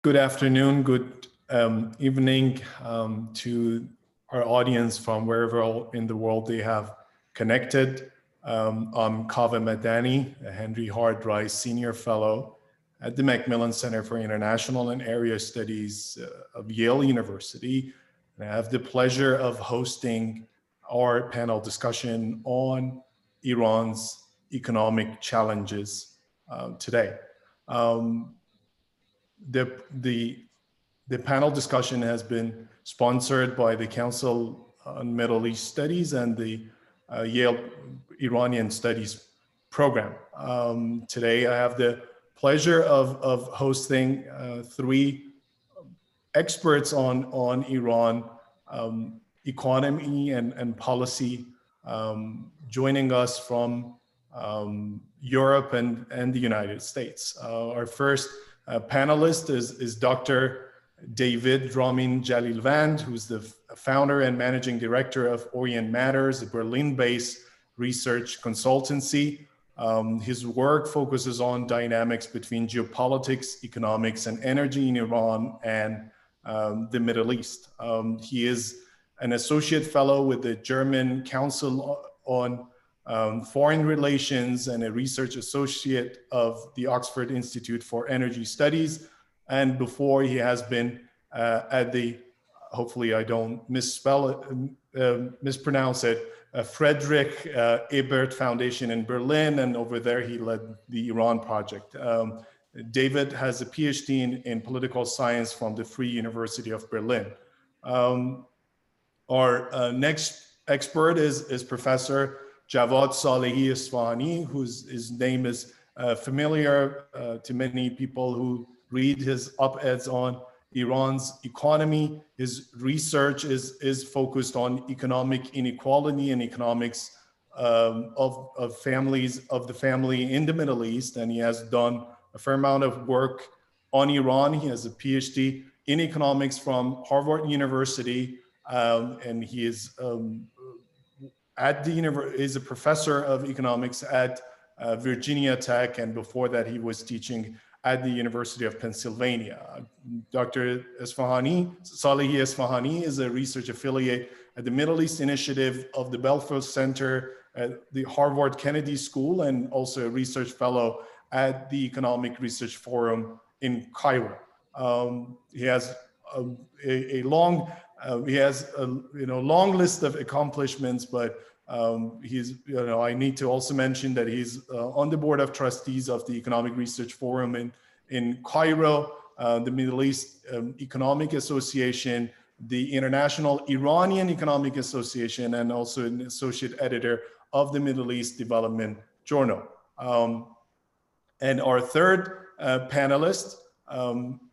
Good afternoon, good evening to our audience from wherever in the world they have connected. I'm Kaveh Madani, a Henry Hart Rice Senior Fellow at the Macmillan Center for International and Area Studies of Yale University. And I have the pleasure of hosting our panel discussion on Iran's economic challenges today. The panel discussion has been sponsored by the Council on Middle East Studies and the Yale Iranian Studies program. Today I have the pleasure of hosting three experts on Iran economy and policy, joining us from Europe and the United States. Our first panelist is Dr. David Ramin Jalilvand, who's the founder and managing director of Orient Matters, a Berlin-based research consultancy. His work focuses on dynamics between geopolitics, economics, and energy in Iran and the Middle East. He is an associate fellow with the German Council on Foreign Relations and a research associate of the Oxford Institute for Energy Studies. And before he has been at the, hopefully I don't mispronounce it, Friedrich Ebert Foundation in Berlin, and over there he led the Iran project. David has a PhD in political science from the Free University of Berlin. Our next expert is Professor Djavad Salehi-Isfahani, his name is familiar to many people who read his op-eds on Iran's economy. His research is focused on economic inequality and economics of the family in the Middle East, and he has done a fair amount of work on Iran. He has a PhD in economics from Harvard University, and he is is a professor of economics at Virginia Tech, and before that he was teaching at the University of Pennsylvania. Dr. Salehi-Isfahani is a research affiliate at the Middle East Initiative of the Belfer Center at the Harvard Kennedy School, and also a research fellow at the Economic Research Forum in Cairo. He has a long list of accomplishments, but I need to also mention that he's on the board of trustees of the Economic Research Forum in Cairo, the Middle East Economic Association, the International Iranian Economic Association, and also an associate editor of the Middle East Development Journal. And our third panelist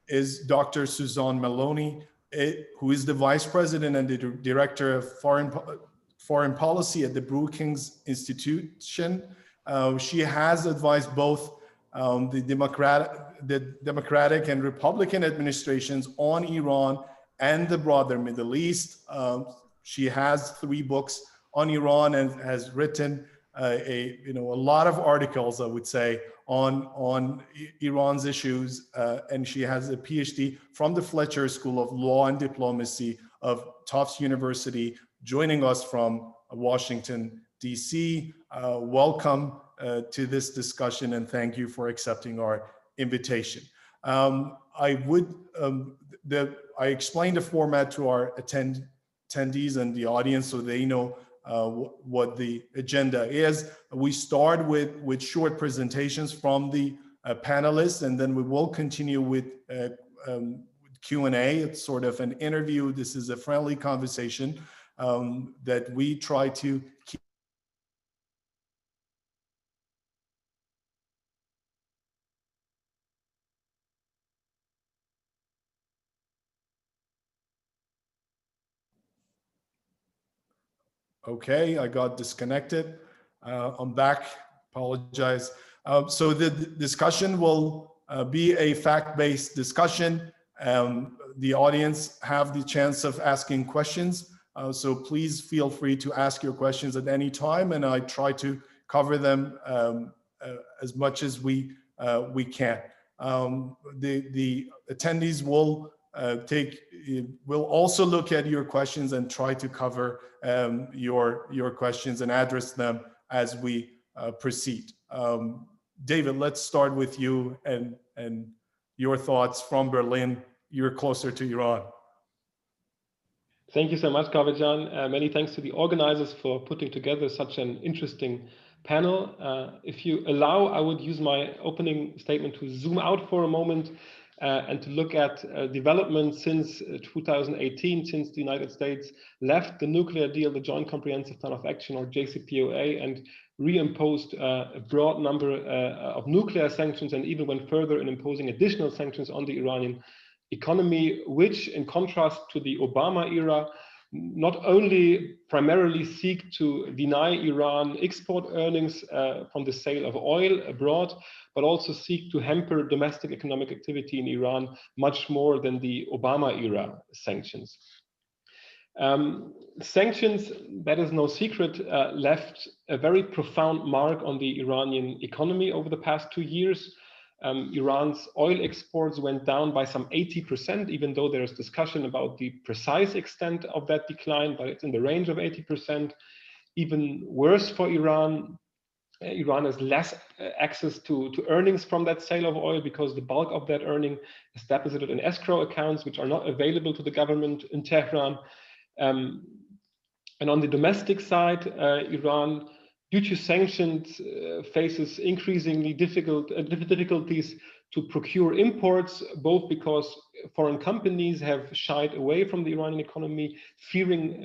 is Dr. Suzanne Maloney, who is the vice president and the director of foreign policy at the Brookings Institution. She has advised both the Democratic and Republican administrations on Iran and the broader Middle East. She has 3 books on Iran and has written a lot of articles, I would say, on Iran's issues, and she has a PhD from the Fletcher School of Law and Diplomacy of Tufts University, joining us from Washington, D.C. Welcome to this discussion, and thank you for accepting our invitation. I explained the format to our attendees and the audience so they know what the agenda is. We start with short presentations from the panelists, and then we will continue with Q&A. It's sort of an interview. This is a friendly conversation that we try to keep. Okay, I got disconnected. I'm back, apologize. So the discussion will be a fact-based discussion. The audience have the chance of asking questions. So please feel free to ask your questions at any time, and I try to cover them as much as we can. The attendees will will also look at your questions and try to cover your questions and address them as we proceed. David, let's start with you and your thoughts from Berlin. You're closer to Iran. Thank you so much, Kaveh. Many thanks to the organizers for putting together such an interesting panel. If you allow, I would use my opening statement to zoom out for a moment and to look at developments since 2018, since the United States left the nuclear deal, the Joint Comprehensive Plan of Action, or JCPOA, and reimposed a broad number of nuclear sanctions, and even went further in imposing additional sanctions on the Iranian economy, which, in contrast to the Obama era, not only primarily seek to deny Iran export earnings from the sale of oil abroad, but also seek to hamper domestic economic activity in Iran much more than the Obama era sanctions. Sanctions, that is no secret, left a very profound mark on the Iranian economy over the past 2 years. Iran's oil exports went down by some 80%, even though there is discussion about the precise extent of that decline, but it's in the range of 80%. Even worse for Iran, Iran has less access to earnings from that sale of oil, because the bulk of that earning is deposited in escrow accounts, which are not available to the government in Tehran. And on the domestic side, Iran, due to sanctions, faces increasingly difficulties to procure imports, both because foreign companies have shied away from the Iranian economy, fearing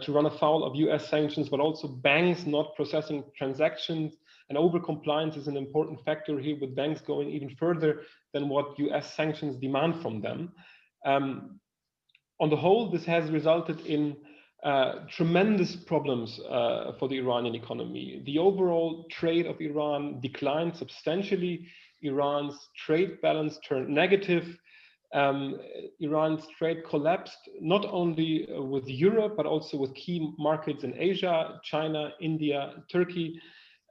to run afoul of US sanctions, but also banks not processing transactions. And overcompliance is an important factor here, with banks going even further than what US sanctions demand from them. On the whole, this has resulted in tremendous problems for the Iranian economy. The overall trade of Iran declined substantially. Iran's trade balance turned negative. Iran's trade collapsed not only with Europe, but also with key markets in Asia, China, India, Turkey.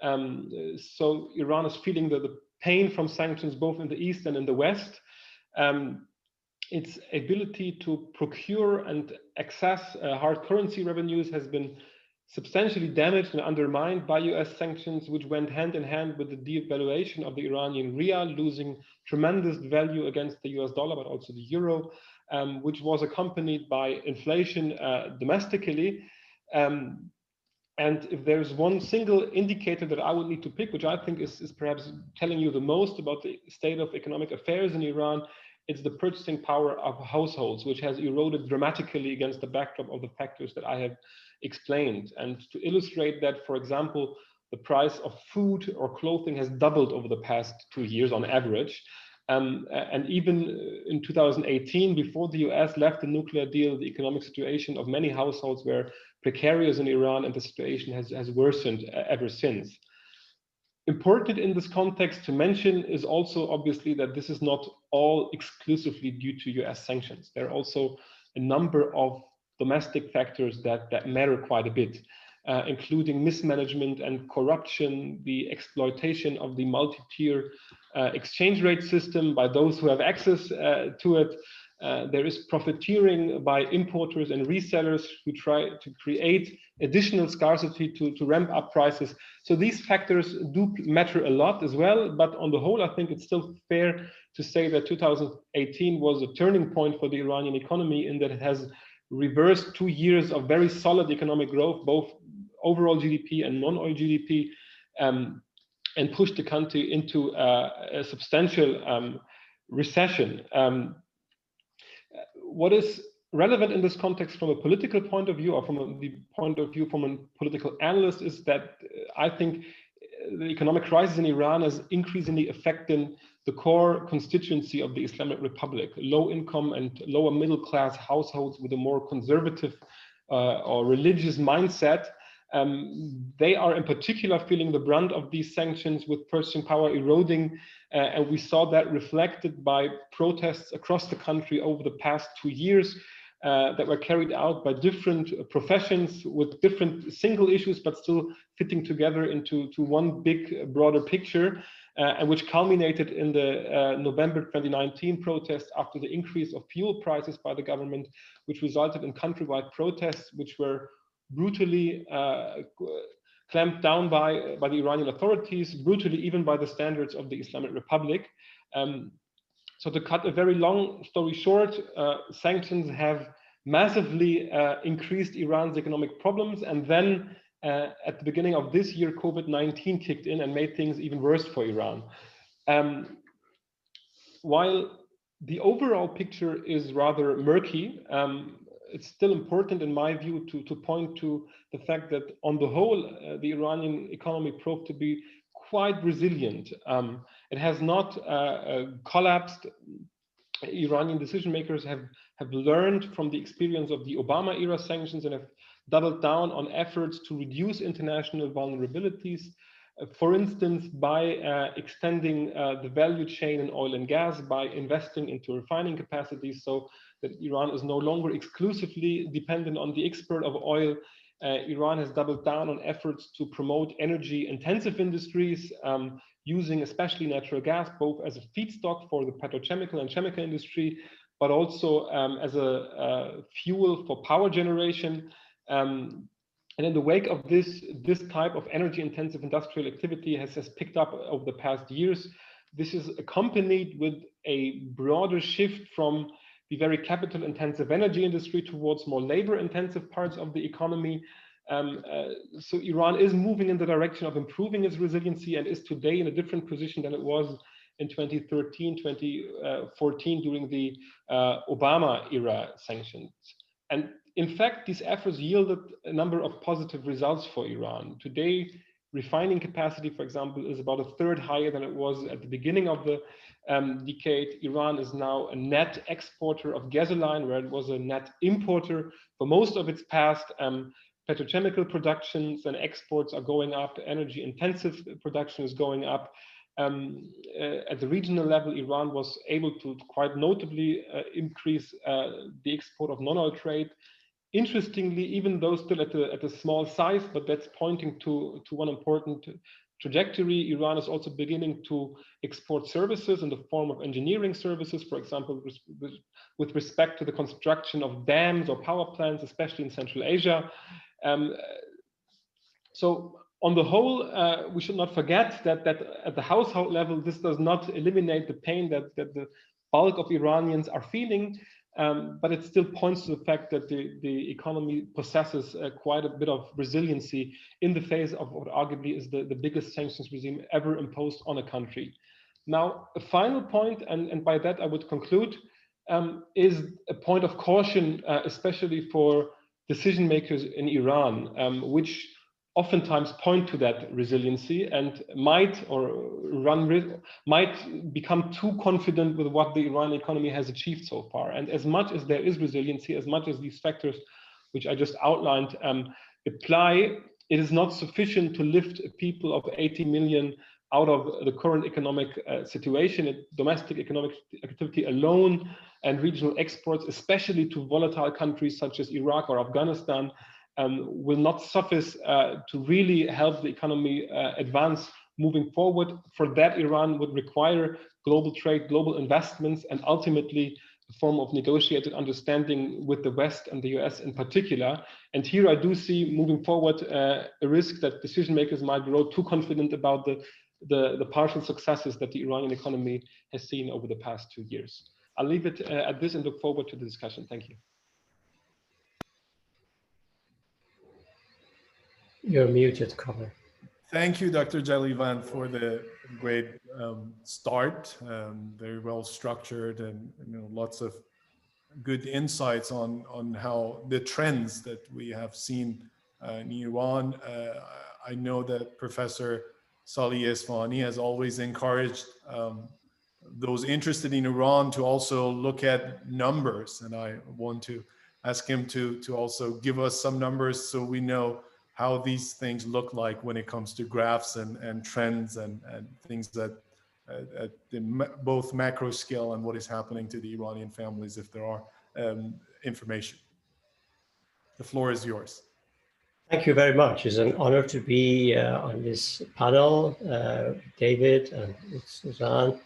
So Iran is feeling the pain from sanctions both in the East and in the West. Its ability to procure and access hard currency revenues has been substantially damaged and undermined by US sanctions, which went hand in hand with the devaluation of the Iranian rial, losing tremendous value against the US dollar, but also the euro, which was accompanied by inflation domestically. And if there's one single indicator that I would need to pick, which I think is perhaps telling you the most about the state of economic affairs in Iran, it's the purchasing power of households, which has eroded dramatically against the backdrop of the factors that I have explained. And to illustrate that, for example, the price of food or clothing has doubled over the past 2 years on average. And even in 2018, before the US left the nuclear deal, the economic situation of many households were precarious in Iran, and the situation has worsened ever since. Important in this context to mention is also obviously that this is not all exclusively due to US sanctions. There are also a number of domestic factors that matter quite a bit, including mismanagement and corruption, the exploitation of the multi-tier exchange rate system by those who have access to it. There is profiteering by importers and resellers who try to create additional scarcity to ramp up prices. So these factors do matter a lot as well. But on the whole, I think it's still fair to say that 2018 was a turning point for the Iranian economy, in that it has reversed 2 years of very solid economic growth, both overall GDP and non-oil GDP, and pushed the country into a substantial recession. What is relevant in this context from a political point of view, or from the point of view from a political analyst, is that I think the economic crisis in Iran is increasingly affecting the core constituency of the Islamic Republic, low income and lower middle class households with a more conservative or religious mindset. They are in particular feeling the brunt of these sanctions, with purchasing power eroding, and we saw that reflected by protests across the country over the past 2 years. that were carried out by different professions with different single issues, but still fitting together into one big, broader picture, and which culminated in the November 2019 protest after the increase of fuel prices by the government, which resulted in countrywide protests, which were brutally clamped down by the Iranian authorities, brutally even by the standards of the Islamic Republic. So to cut a very long story short, sanctions have massively increased Iran's economic problems. And then at the beginning of this year, COVID-19 kicked in and made things even worse for Iran. While the overall picture is rather murky, it's still important in my view to point to the fact that on the whole, the Iranian economy proved to be quite resilient. It has not collapsed. Iranian decision makers have learned from the experience of the Obama era sanctions and have doubled down on efforts to reduce international vulnerabilities. For instance, by extending the value chain in oil and gas, by investing into refining capacities so that Iran is no longer exclusively dependent on the export of oil. Iran has doubled down on efforts to promote energy-intensive industries, using especially natural gas, both as a feedstock for the petrochemical and chemical industry, but also as a fuel for power generation. And in the wake of this type of energy-intensive industrial activity has picked up over the past years. This is accompanied with a broader shift from the very capital-intensive energy industry towards more labor-intensive parts of the economy. So Iran is moving in the direction of improving its resiliency and is today in a different position than it was in 2013, 2014 during the Obama era sanctions. And in fact, these efforts yielded a number of positive results for Iran. Today, refining capacity, for example, is about a third higher than it was at the beginning of the decade. Iran is now a net exporter of gasoline, where it was a net importer for most of its past. Petrochemical productions and exports are going up. Energy intensive production is going up. At the regional level, Iran was able to quite notably increase the export of non-oil trade. Interestingly, even though still at a small size, but that's pointing to one important trajectory, Iran is also beginning to export services in the form of engineering services, for example, with respect to the construction of dams or power plants, especially in Central Asia. So on the whole, we should not forget that at the household level, this does not eliminate the pain that the bulk of Iranians are feeling. But it still points to the fact that the economy possesses quite a bit of resiliency in the face of what arguably is the biggest sanctions regime ever imposed on a country. Now, a final point, and by that I would conclude, is a point of caution, especially for decision makers in Iran, which oftentimes point to that resiliency and might become too confident with what the Iranian economy has achieved so far. And as much as there is resiliency, as much as these factors, which I just outlined, apply, it is not sufficient to lift people of 80 million out of the current economic situation. Domestic economic activity alone and regional exports, especially to volatile countries such as Iraq or Afghanistan, will not suffice to really help the economy advance moving forward. For that, Iran would require global trade, global investments, and ultimately a form of negotiated understanding with the West and the US in particular. And here I do see moving forward a risk that decision makers might grow too confident about the partial successes that the Iranian economy has seen over the past 2 years. I'll leave it at this and look forward to the discussion. Thank you. You're muted, Kaveh. Thank you, Dr. Jalilvand, for the great start. Very well structured, and lots of good insights on how the trends that we have seen in Iran. I know that Professor Salehi-Isfahani has always encouraged those interested in Iran to also look at numbers, and I want to ask him to also give us some numbers so we know how these things look like when it comes to graphs and trends and things that at both macro scale and what is happening to the Iranian families, if there are information. The floor is yours. Thank you very much. It's an honor to be on this panel, David and Suzanne,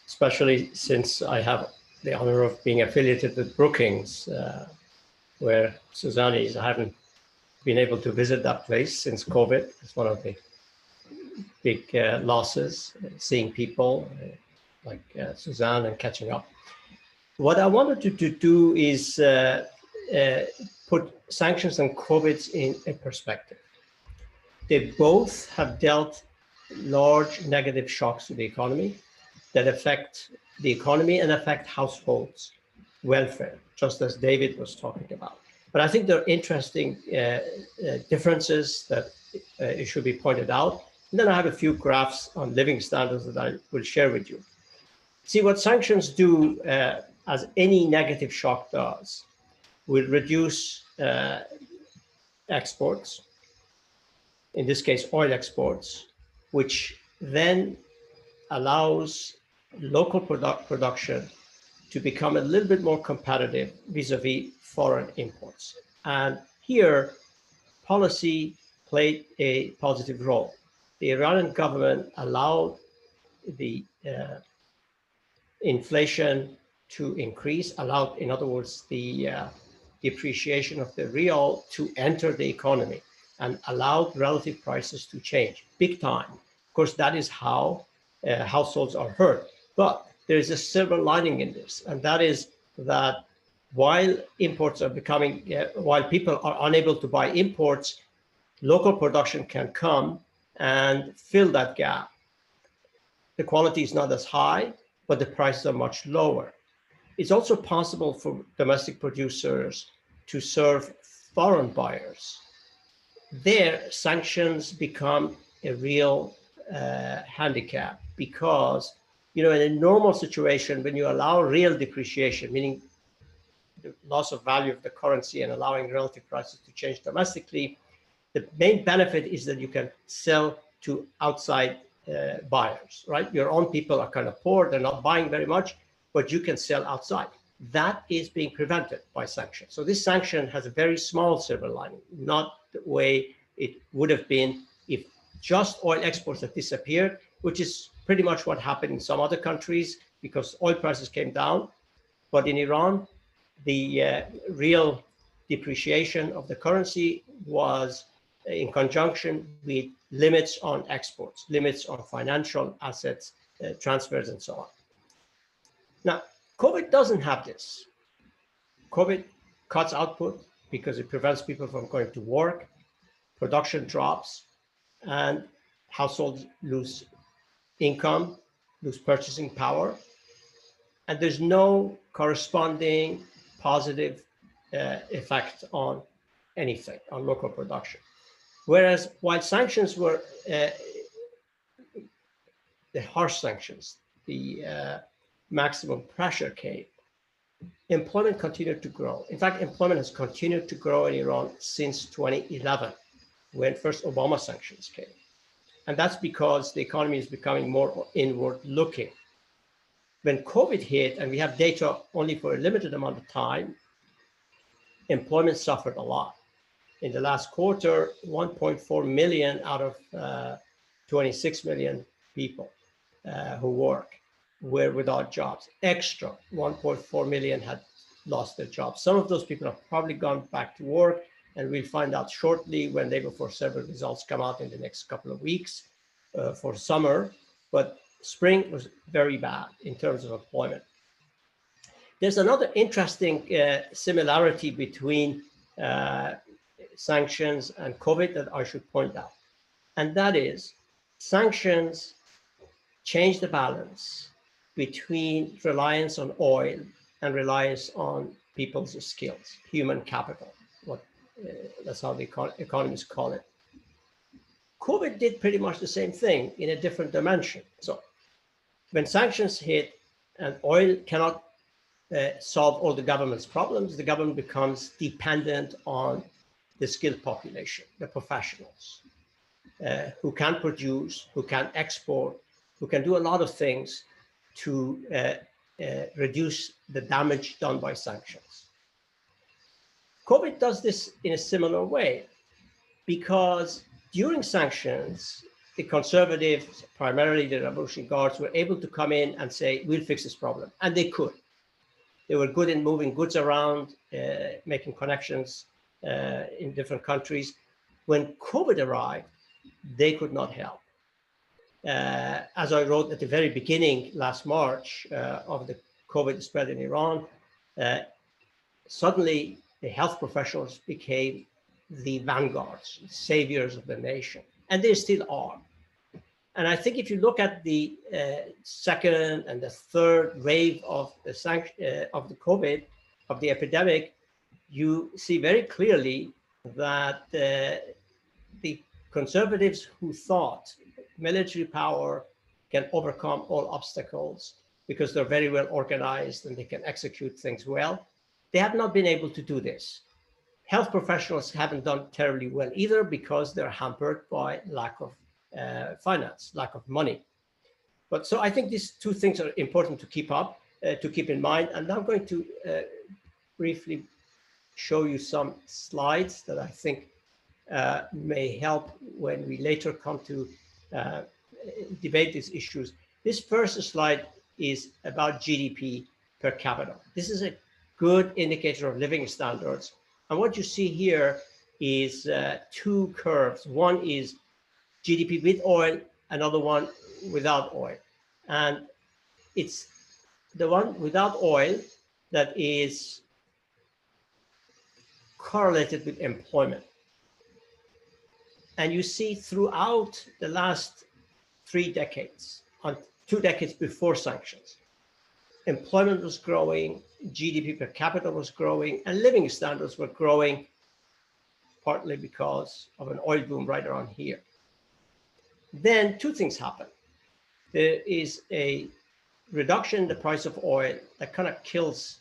especially since I have the honor of being affiliated with Brookings, where Suzanne is. I haven't been able to visit that place since COVID. It's one of the big losses, seeing people like Suzanne and catching up. What I wanted to do is put sanctions and COVID in a perspective. They both have dealt large negative shocks to the economy that affect the economy and affect households' welfare, just as David was talking about. But I think there are interesting differences that it should be pointed out. And then I have a few graphs on living standards that I will share with you. See, what sanctions do, as any negative shock does, will reduce exports, in this case, oil exports, which then allows local production to become a little bit more competitive vis-a-vis foreign imports. And here, policy played a positive role. The Iranian government allowed the inflation to increase, allowed, in other words, the depreciation of the real to enter the economy, and allowed relative prices to change big time. Of course, that is how households are hurt. But there is a silver lining in this, and that is that while imports are becoming, while people are unable to buy imports, local production can come and fill that gap. The quality is not as high, but the prices are much lower. It's also possible for domestic producers to serve foreign buyers. There, sanctions become a real handicap because, in a normal situation, when you allow real depreciation, meaning the loss of value of the currency and allowing relative prices to change domestically, the main benefit is that you can sell to outside buyers, right? Your own people are kind of poor, they're not buying very much, but you can sell outside. That is being prevented by sanctions. So this sanction has a very small silver lining, not the way it would have been if just oil exports had disappeared, which is pretty much what happened in some other countries because oil prices came down. But in Iran, the real depreciation of the currency was in conjunction with limits on exports, limits on financial assets, transfers, and so on. Now, COVID doesn't have this. COVID cuts output because it prevents people from going to work, production drops, and households lose income, lose purchasing power, and there's no corresponding positive effect on anything, on local production. Whereas while sanctions were the harsh sanctions, the maximum pressure came, employment continued to grow. In fact, employment has continued to grow in Iran since 2011, when first Obama sanctions came. And that's because the economy is becoming more inward looking. When COVID hit, and we have data only for a limited amount of time, employment suffered a lot. In the last quarter, 1.4 million out of 26 million people who work were without jobs. Extra 1.4 million had lost their jobs. Some of those people have probably gone back to work, and we'll find out shortly when labor force survey results come out in the next couple of weeks for summer. But spring was very bad in terms of employment. There's another interesting similarity between sanctions and COVID that I should point out. And that is, sanctions change the balance between reliance on oil and reliance on people's skills, human capital. That's how the economists call it. COVID did pretty much the same thing in a different dimension. So when sanctions hit and oil cannot solve all the government's problems, the government becomes dependent on the skilled population, the professionals, who can produce, who can export, who can do a lot of things to reduce the damage done by sanctions. COVID does this in a similar way, because during sanctions, the conservatives, primarily the Revolutionary Guards, were able to come in and say, we'll fix this problem. And they could. They were good in moving goods around, making connections in different countries. When COVID arrived, they could not help. As I wrote at the very beginning last March of the COVID spread in Iran, suddenly the health professionals became the vanguards, saviors of the nation, and they still are. And I think if you look at the second and the third wave of the COVID, of the epidemic, you see very clearly that the conservatives who thought military power can overcome all obstacles because they're very well organized and they can execute things well, they have not been able to do this. Health professionals haven't done terribly well either because they're hampered by lack of finance, lack of money. But so I think these two things are important to keep in mind. And I'm going to briefly show you some slides that I think may help when we later come to debate these issues. This first slide is about GDP per capita. This is a good indicator of living standards. And what you see here is two curves. One is GDP with oil, another one without oil. And it's the one without oil that is correlated with employment. And you see throughout the last 3 decades, on 2 decades before sanctions, employment was growing, GDP per capita was growing, and living standards were growing, partly because of an oil boom right around here. Then 2 things happen. There is a reduction in the price of oil that kind of kills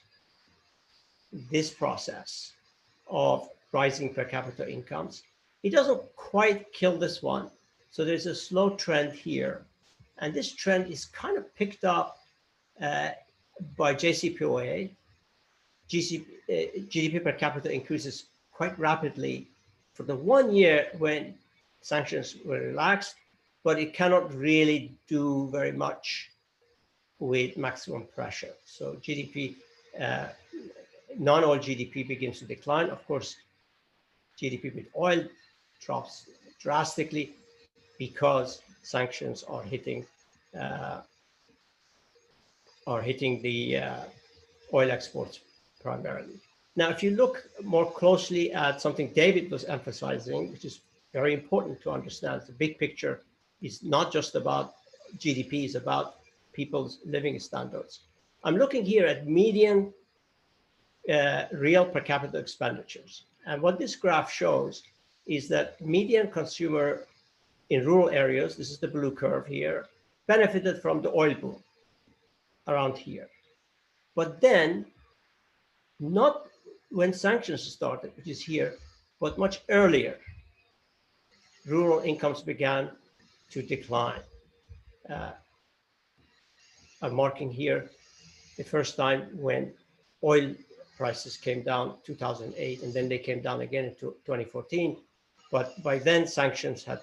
this process of rising per capita incomes. It doesn't quite kill this one. So there's a slow trend here. And this trend is kind of picked up by JCPOA. GDP per capita increases quite rapidly for the 1 year when sanctions were relaxed, but it cannot really do very much with maximum pressure. So GDP, non-oil GDP begins to decline. Of course, GDP with oil drops drastically because sanctions are hitting the oil exports primarily. Now, if you look more closely at something David was emphasizing, which is very important to understand, the big picture is not just about GDP, it's about people's living standards. I'm looking here at median real per capita expenditures. And what this graph shows is that median consumer in rural areas, this is the blue curve here, benefited from the oil boom around here. But then, not when sanctions started, which is here, but much earlier, rural incomes began to decline. I'm marking here the first time when oil prices came down 2008, and then they came down again in 2014. But by then, sanctions had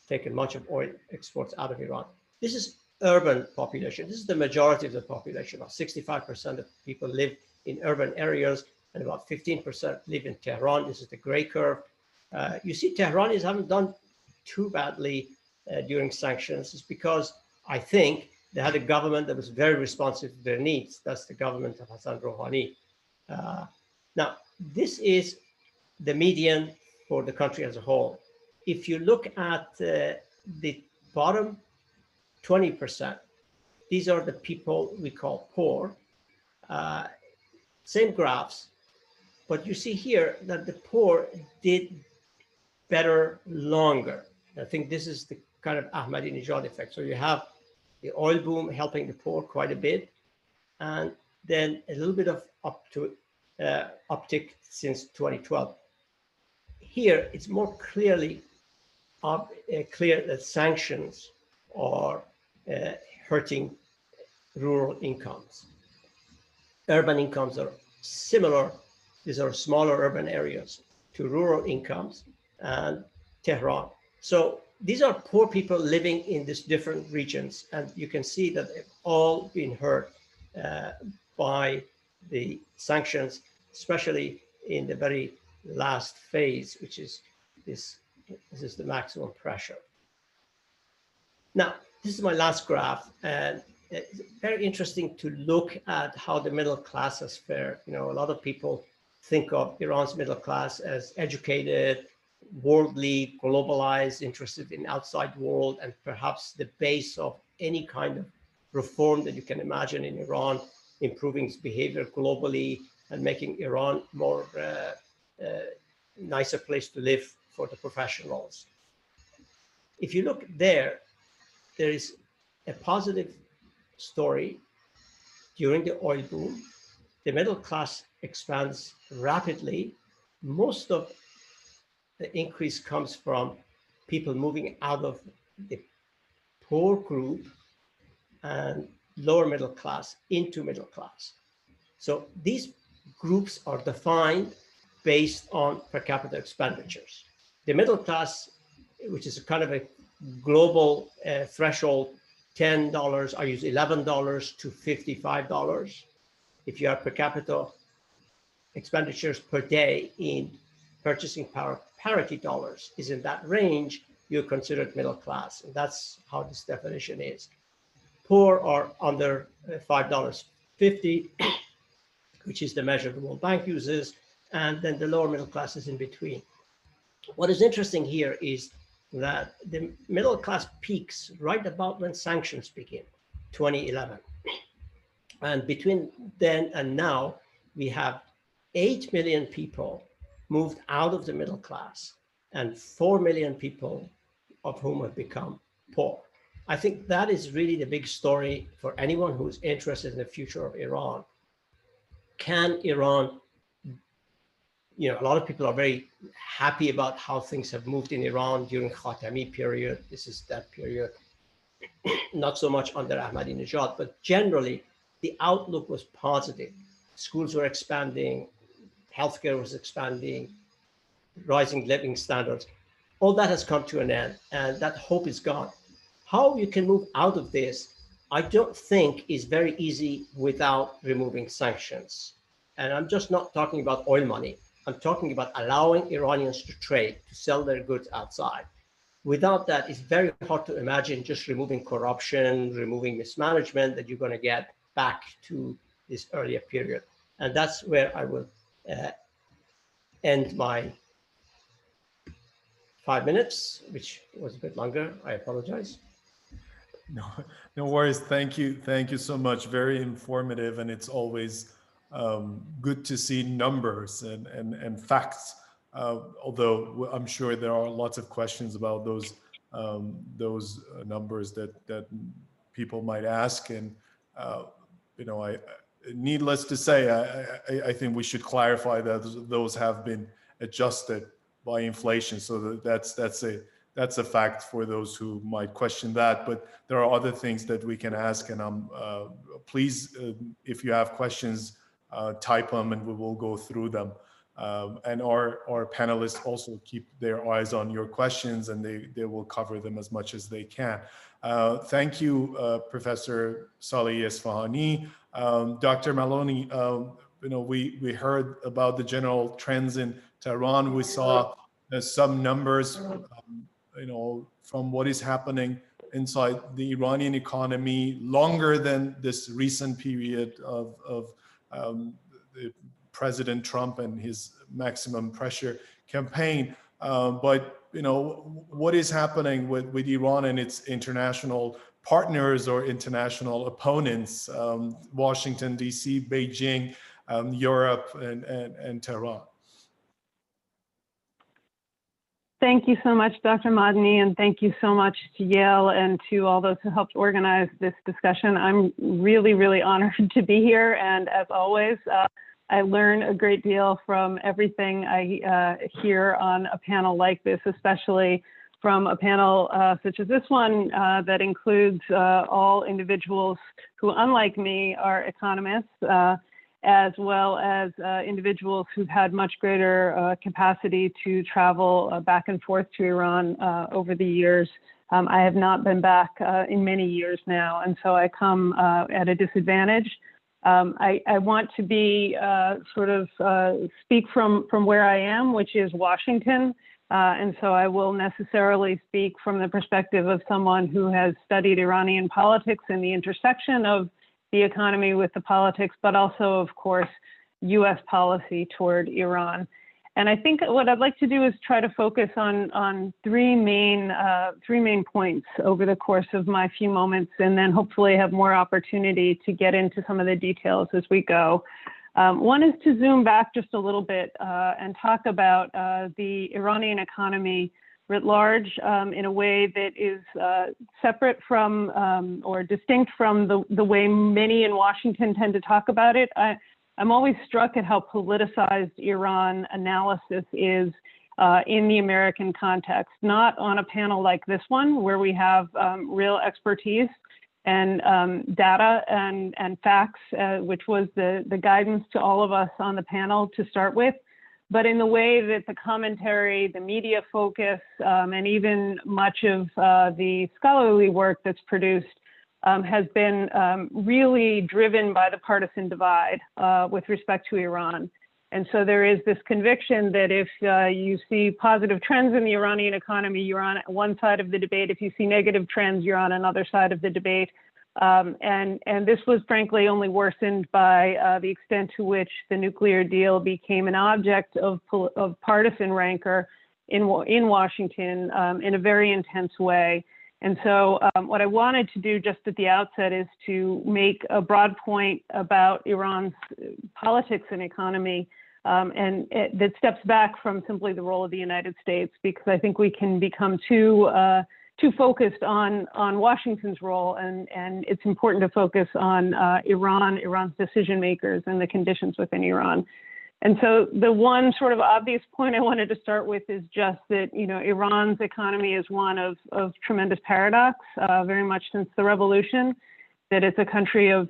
taken much of oil exports out of Iran. This is urban population. This is the majority of the population. About 65% of people live in urban areas, and about 15% live in Tehran. This is the gray curve. You see, Tehranis haven't done too badly during sanctions. It's because I think they had a government that was very responsive to their needs. That's the government of Hassan Rouhani. Now, this is the median for the country as a whole. If you look at the bottom 20%, these are the people we call poor. Same graphs, but you see here that the poor did better longer. I think this is the kind of Ahmadinejad effect. So you have the oil boom helping the poor quite a bit, and then a little bit of uptick since 2012. Here, it's more clearly clear that sanctions are hurting rural incomes. urban incomes are similar. These are smaller urban areas to rural incomes and Tehran. So these are poor people living in these different regions, and you can see that they've all been hurt by the sanctions, especially in the very last phase, which is this is the maximum pressure. Now, this is my last graph, and it's very interesting to look at how the middle class has fared. You know, a lot of people think of Iran's middle class as educated, worldly, globalized, interested in outside world, and perhaps the base of any kind of reform that you can imagine in Iran, improving its behavior globally and making Iran more nicer place to live for the professionals. If you look there, there is a positive story. During the oil boom, the middle class expands rapidly. Most of the increase comes from people moving out of the poor group and lower middle class into middle class. So these groups are defined based on per capita expenditures. The middle class, which is a kind of a global threshold, $10, I use $11 to $55. If you have per capita expenditures per day in purchasing power parity dollars is in that range, you're considered middle class. And that's how this definition is. Poor are under $5.50, which is the measure the World Bank uses, and then the lower middle class is in between. What is interesting here is that the middle class peaks right about when sanctions begin, 2011. And between then and now, we have 8 million people moved out of the middle class and 4 million people of whom have become poor. I think that is really the big story for anyone who's interested in the future of Iran. Can Iran, you know, a lot of people are very happy about how things have moved in Iran during Khatami period. This is that period, not so much under Ahmadinejad, but generally the outlook was positive. Schools were expanding, healthcare was expanding, rising living standards. All that has come to an end, and that hope is gone. How you can move out of this, I don't think is very easy without removing sanctions. And I'm just not talking about oil money. I'm talking about allowing Iranians to trade, to sell their goods outside. Without that, it's very hard to imagine just removing corruption, removing mismanagement, that you're going to get back to this earlier period. And that's where I will end my 5 minutes, which was a bit longer. I apologize. No, no worries. Thank you. Thank you so much. Very informative. And it's always good to see numbers and facts. Although I'm sure there are lots of questions about those numbers that people might ask. And, you know, needless to say, I think we should clarify that those have been adjusted by inflation. So that's a fact for those who might question that. But there are other things that we can ask, and please, if you have questions, type them and we will go through them. And our panelists also keep their eyes on your questions, and they will cover them as much as they can. Thank you, Professor Salehi-Isfahani. Dr. Maloney, you know, we heard about the general trends in Tehran. We saw some numbers, you know, from what is happening inside the Iranian economy longer than this recent period of President Trump and his maximum pressure campaign. But, you know, what is happening with Iran and its international partners or international opponents, Washington, D.C., Beijing, Europe, and Tehran? Thank you so much, Dr. Madani, and thank you so much to Yale and to all those who helped organize this discussion. I'm really, really honored to be here, and as always, I learn a great deal from everything I hear on a panel like this, especially from a panel such as this one that includes all individuals who, unlike me, are economists as well as individuals who've had much greater capacity to travel back and forth to Iran over the years. I have not been back in many years now, and so I come at a disadvantage. I want to be speak from where I am, which is Washington, and so I will necessarily speak from the perspective of someone who has studied Iranian politics and the intersection of the economy with the politics, but also, of course, U.S. policy toward Iran. And I think what I'd like to do is try to focus on three main points over the course of my few moments, and then hopefully have more opportunity to get into some of the details as we go. One is to zoom back just a little bit and talk about the Iranian economy writ large in a way that is separate from or distinct from the way many in Washington tend to talk about it. I'm always struck at how politicized Iran analysis is in the American context, not on a panel like this one, where we have real expertise and data and facts, which was the guidance to all of us on the panel to start with, but in the way that the commentary, the media focus, and even much of the scholarly work that's produced has been really driven by the partisan divide with respect to Iran. And so there is this conviction that if you see positive trends in the Iranian economy, you're on one side of the debate. If you see negative trends, you're on another side of the debate. And this was frankly only worsened by the extent to which the nuclear deal became an object of partisan rancor in Washington in a very intense way. And so what I wanted to do just at the outset is to make a broad point about Iran's politics and economy that steps back from simply the role of the United States, because I think we can become too focused on Washington's role, and it's important to focus on Iran's decision makers and the conditions within Iran. And so the one sort of obvious point I wanted to start with is just that, Iran's economy is one of tremendous paradox, very much since the revolution, that it's a country of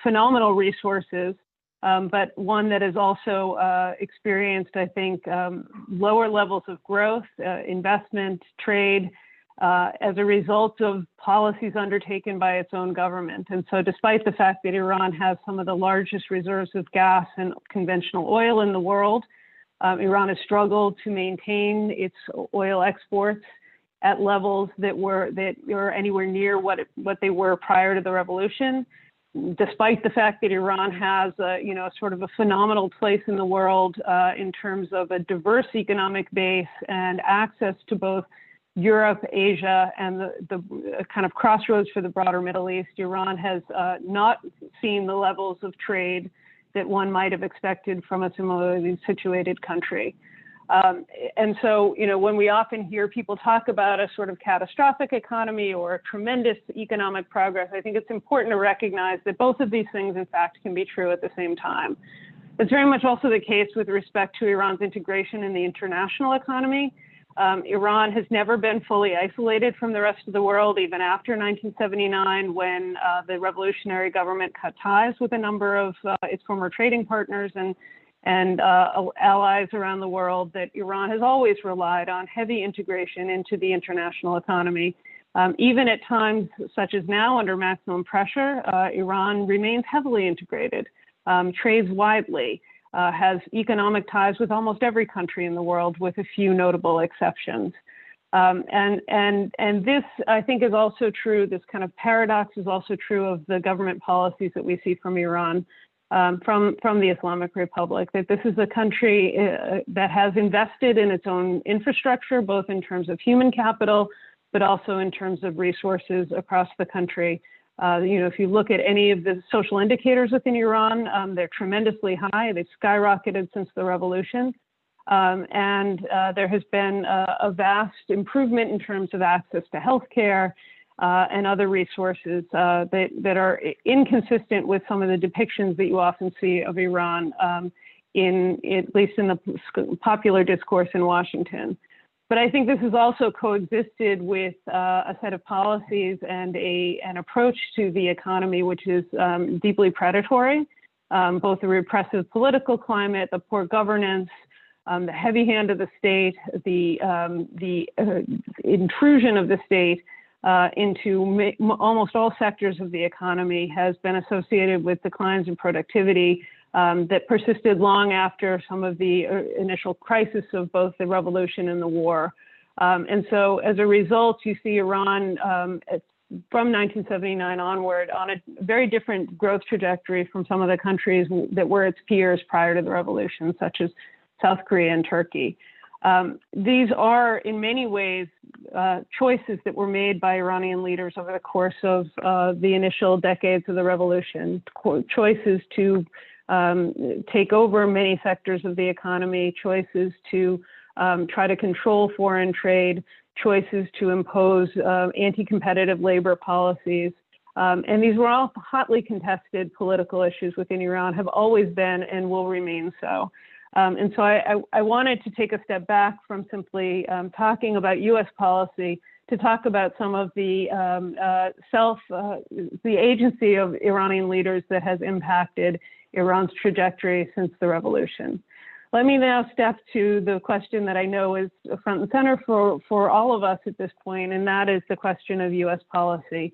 phenomenal resources, but one that has also experienced, I think, lower levels of growth, investment, trade, as a result of policies undertaken by its own government. And so despite the fact that Iran has some of the largest reserves of gas and conventional oil in the world, Iran has struggled to maintain its oil exports at levels that were anywhere near what they were prior to the revolution, despite the fact that Iran has sort of a phenomenal place in the world in terms of a diverse economic base and access to both Europe, Asia, and the kind of crossroads for the broader Middle East. Iran has not seen the levels of trade that one might have expected from a similarly situated country. And so, when we often hear people talk about a sort of catastrophic economy or a tremendous economic progress, I think it's important to recognize that both of these things, in fact, can be true at the same time. It's very much also the case with respect to Iran's integration in the international economy. Iran has never been fully isolated from the rest of the world, even after 1979, when the revolutionary government cut ties with a number of its former trading partners and allies around the world. That Iran has always relied on heavy integration into the international economy. Even at times such as now, under maximum pressure, Iran remains heavily integrated, trades widely, has economic ties with almost every country in the world, with a few notable exceptions. And this, I think, is also true. This kind of paradox is also true of the government policies that we see from Iran, from the Islamic Republic, that this is a country that has invested in its own infrastructure, both in terms of human capital, but also in terms of resources across the country. If you look at any of the social indicators within Iran, they're tremendously high. They've skyrocketed since the revolution. And there has been a vast improvement in terms of access to healthcare and other resources that are inconsistent with some of the depictions that you often see of Iran, at least in the popular discourse in Washington. But I think this has also coexisted with a set of policies and an approach to the economy which is deeply predatory, both the repressive political climate, the poor governance, the heavy hand of the state, the intrusion of the state into almost all sectors of the economy has been associated with declines in productivity that persisted long after some of the initial crisis of both the revolution and the war. And so as a result, you see Iran from 1979 onward on a very different growth trajectory from some of the countries that were its peers prior to the revolution, such as South Korea and Turkey. These are, in many ways, choices that were made by Iranian leaders over the course of the initial decades of the revolution, choices to take over many sectors of the economy, choices to try to control foreign trade, choices to impose anti-competitive labor policies. And these were all hotly contested political issues within Iran, have always been and will remain so. And so I wanted to take a step back from simply talking about U.S. policy to talk about some of the the agency of Iranian leaders that has impacted Iran's trajectory since the revolution. Let me now step to the question that I know is front and center for all of us at this point, and that is the question of U.S. policy.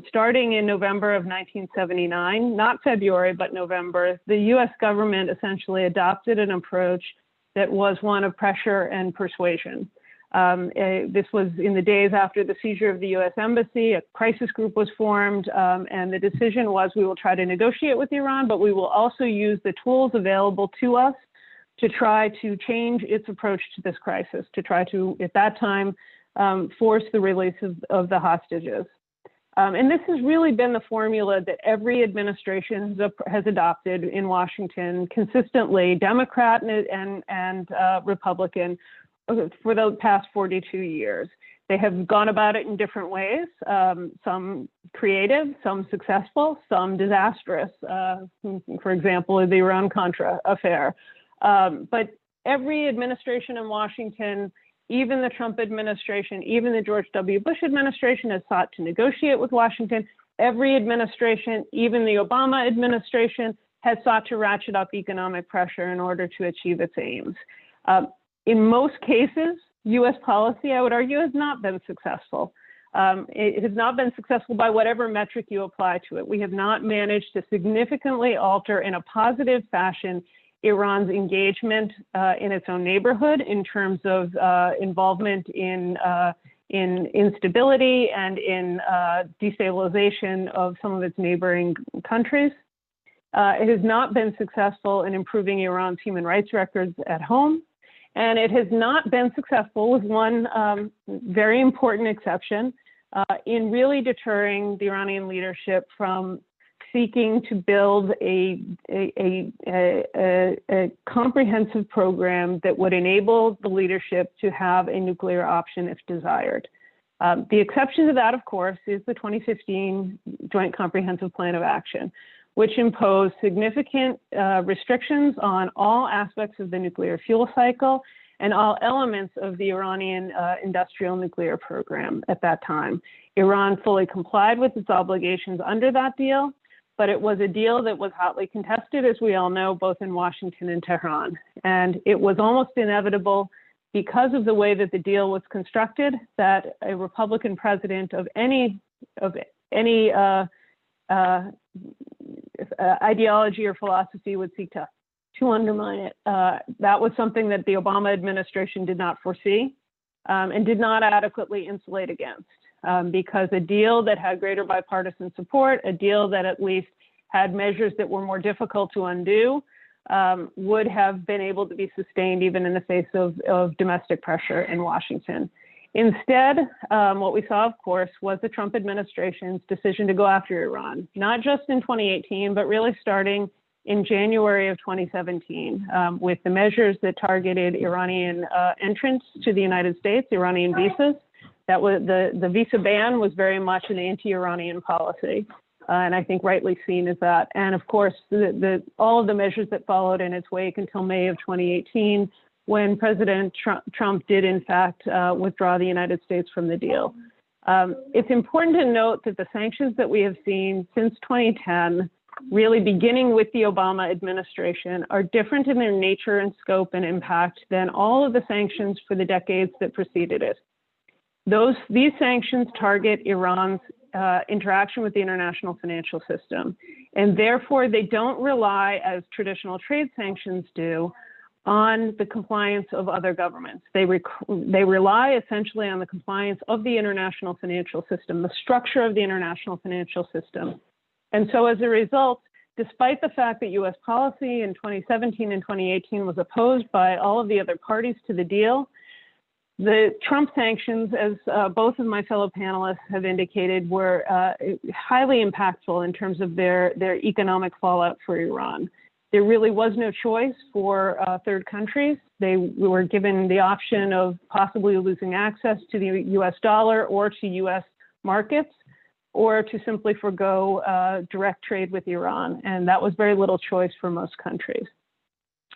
Starting in November of 1979, not February, but November, the U.S. government essentially adopted an approach that was one of pressure and persuasion. This was in the days after the seizure of the U.S. embassy. A crisis group was formed, and the decision was we will try to negotiate with Iran, but we will also use the tools available to us to try to change its approach to this crisis, to try to, at that time, force the release of the hostages. And this has really been the formula that every administration has adopted in Washington consistently, Democrat and Republican, for the past 42 years. They have gone about it in different ways, some creative, some successful, some disastrous. For example, the Iran-Contra affair. But every administration in Washington, even the Trump administration, even the George W. Bush administration, has sought to negotiate with Washington. Every administration, even the Obama administration, has sought to ratchet up economic pressure in order to achieve its aims. In most cases, U.S. policy, I would argue, has not been successful. It has not been successful by whatever metric you apply to it. We have not managed to significantly alter in a positive fashion Iran's engagement in its own neighborhood in terms of involvement in instability and in destabilization of some of its neighboring countries. It has not been successful in improving Iran's human rights records at home. And it has not been successful, with one very important exception, in really deterring the Iranian leadership from seeking to build a comprehensive program that would enable the leadership to have a nuclear option if desired. The exception to that, of course, is the 2015 Joint Comprehensive Plan of Action, which imposed significant restrictions on all aspects of the nuclear fuel cycle and all elements of the Iranian industrial nuclear program at that time. Iran fully complied with its obligations under that deal, but it was a deal that was hotly contested, as we all know, both in Washington and Tehran. And it was almost inevitable, because of the way that the deal was constructed, that a Republican president of any ideology or philosophy would seek to undermine it. That was something that the Obama administration did not foresee and did not adequately insulate against. Because a deal that had greater bipartisan support, a deal that at least had measures that were more difficult to undo, would have been able to be sustained even in the face of domestic pressure in Washington. Instead, what we saw, of course, was the Trump administration's decision to go after Iran, not just in 2018, but really starting in January of 2017, with the measures that targeted Iranian entrance to the United States, Iranian visas. That was the visa ban was very much an anti-Iranian policy, and I think rightly seen as that. And of course, all of the measures that followed in its wake until May of 2018, when President Trump did in fact withdraw the United States from the deal. It's important to note that the sanctions that we have seen since 2010 really beginning with the Obama administration, are different in their nature and scope and impact than all of the sanctions for the decades that preceded it. These sanctions target Iran's interaction with the international financial system, and therefore they don't rely, as traditional trade sanctions do, on the compliance of other governments. They rely essentially on the compliance of the international financial system, the structure of the international financial system. And so as a result, despite the fact that US policy in 2017 and 2018 was opposed by all of the other parties to the deal, the Trump sanctions, as both of my fellow panelists have indicated, were highly impactful in terms of their economic fallout for Iran. There really was no choice for third countries. They were given the option of possibly losing access to the US dollar or to US markets, or to simply forgo direct trade with Iran. And that was very little choice for most countries.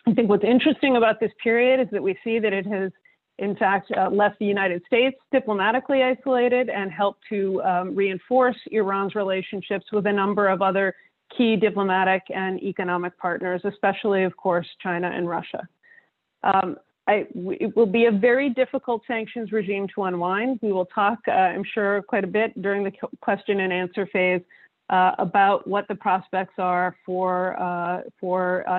I think what's interesting about this period is that we see that it has, in fact, left the United States diplomatically isolated and helped to reinforce Iran's relationships with a number of other key diplomatic and economic partners, especially, of course, China and Russia. It will be a very difficult sanctions regime to unwind. We will talk, I'm sure, quite a bit during the question and answer phase about what the prospects are for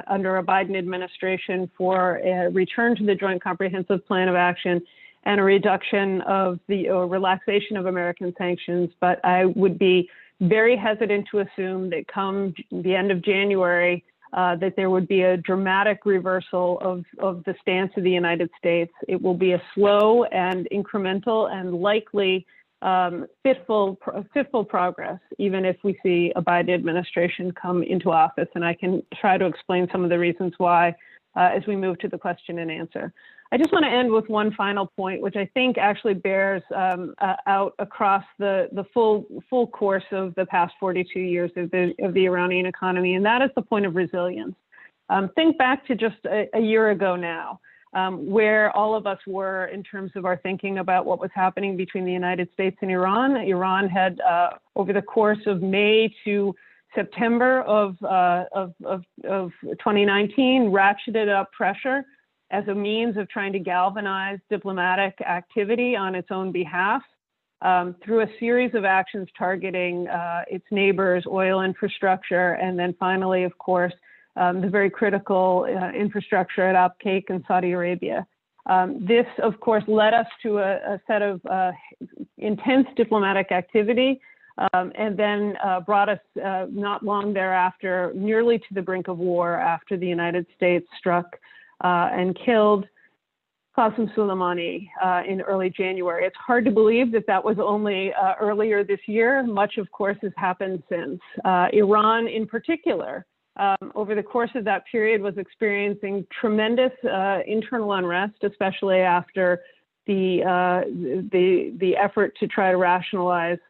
under a Biden administration for a return to the Joint Comprehensive Plan of Action and a reduction of the relaxation of American sanctions. But I would be very hesitant to assume that come the end of January, that there would be a dramatic reversal of the stance of the United States. It will be a slow and incremental and likely fitful progress, even if we see a Biden administration come into office. And I can try to explain some of the reasons why as we move to the question and answer. I just want to end with one final point, which I think actually bears out across the full course of the past 42 years of the Iranian economy, and that is the point of resilience. Think back to just a year ago now, where all of us were in terms of our thinking about what was happening between the United States and Iran. Iran had, over the course of May to September of 2019, ratcheted up pressure as a means of trying to galvanize diplomatic activity on its own behalf through a series of actions targeting its neighbors, oil infrastructure, and then finally, of course, the very critical infrastructure at Abqaiq in Saudi Arabia. This, of course, led us to a set of intense diplomatic activity and then brought us not long thereafter nearly to the brink of war after the United States struck and killed Qasem Soleimani in early January. It's hard to believe that that was only earlier this year. Much, of course, has happened since. Iran, in particular, over the course of that period, was experiencing tremendous internal unrest, especially after the effort to try to rationalize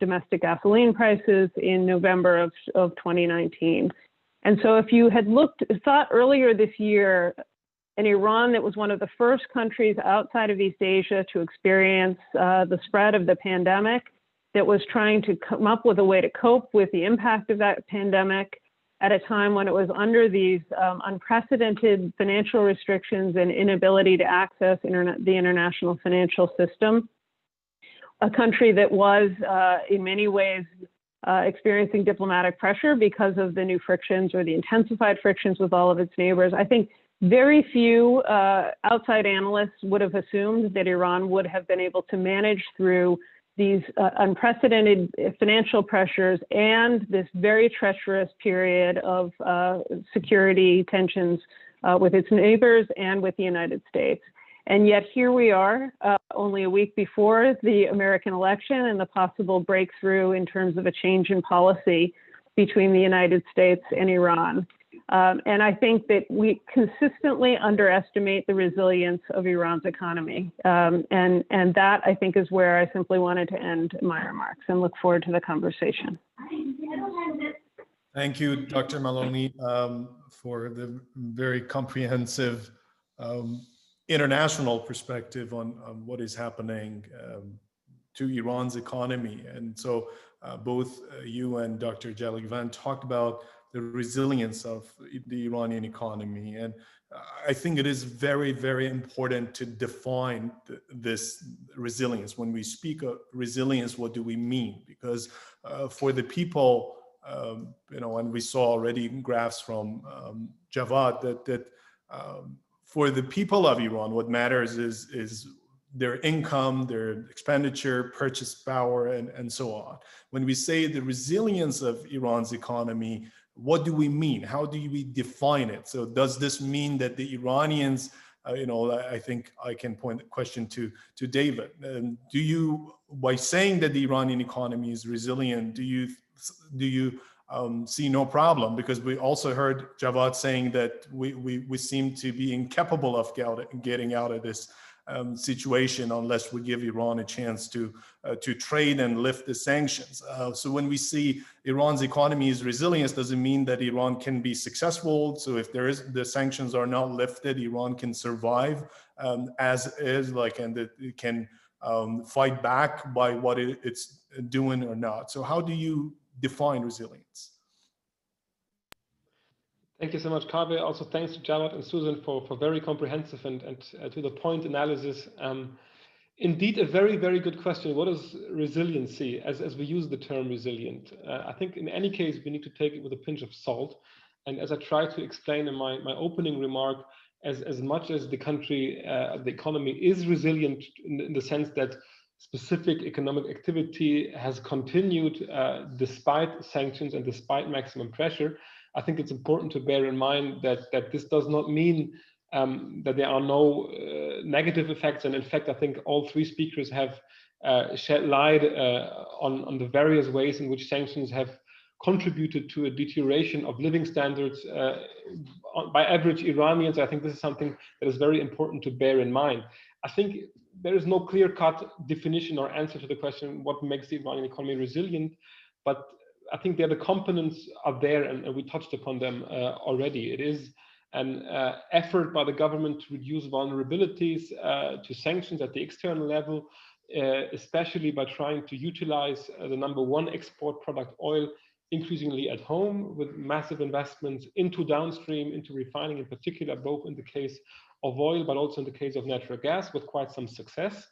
domestic gasoline prices in November of 2019. And so if you had thought earlier this year, in Iran, that was one of the first countries outside of East Asia to experience the spread of the pandemic, that was trying to come up with a way to cope with the impact of that pandemic at a time when it was under these unprecedented financial restrictions and inability to access the international financial system. A country that was in many ways experiencing diplomatic pressure because of the new frictions or the intensified frictions with all of its neighbors. I think very few outside analysts would have assumed that Iran would have been able to manage through these unprecedented financial pressures and this very treacherous period of security tensions with its neighbors and with the United States. And yet here we are, only a week before the American election and the possible breakthrough in terms of a change in policy between the United States and Iran. And I think that we consistently underestimate the resilience of Iran's economy. And that, I think, is where I simply wanted to end my remarks and look forward to the conversation. Thank you, Dr. Maloney, for the very comprehensive international perspective on what is happening to Iran's economy. And so both you and Dr. Jalilvand talked about the resilience of the Iranian economy. And I think it is very, very important to define this resilience. When we speak of resilience, what do we mean? Because for the people, and we saw already graphs from Djavad that for the people of Iran, what matters is their income, their expenditure, purchase power, and so on. When we say the resilience of Iran's economy, what do we mean? How do we define it? So does this mean that the Iranians, I think I can point the question to David. Do you, by saying that the Iranian economy is resilient, do you see no problem? Because we also heard Djavad saying that we seem to be incapable of getting out of this situation unless we give Iran a chance to trade and lift the sanctions. So when we see Iran's economy is resilient, does it mean that Iran can be successful? So if the sanctions are not lifted, Iran can survive as is, and it can fight back by what it's doing or not? So how do you define resilience? Thank you so much, Kaveh. Also, thanks to Djavad and Suzanne for very comprehensive and to the point analysis. Indeed, a very, very good question. What is resiliency as we use the term resilient? I think in any case, we need to take it with a pinch of salt. And as I try to explain in my opening remark, as much as the country, the economy is resilient in the sense that specific economic activity has continued despite sanctions and despite maximum pressure, I think it's important to bear in mind that this does not mean that there are no negative effects. And in fact, I think all three speakers have shed light on the various ways in which sanctions have contributed to a deterioration of living standards by average Iranians. I think this is something that is very important to bear in mind. I think there is no clear-cut definition or answer to the question, what makes the Iranian economy resilient? But I think the components are there, and we touched upon them already. It is an effort by the government to reduce vulnerabilities to sanctions at the external level, especially by trying to utilize the number one export product, oil, increasingly at home, with massive investments into downstream, into refining in particular, both in the case of oil, but also in the case of natural gas, with quite some success.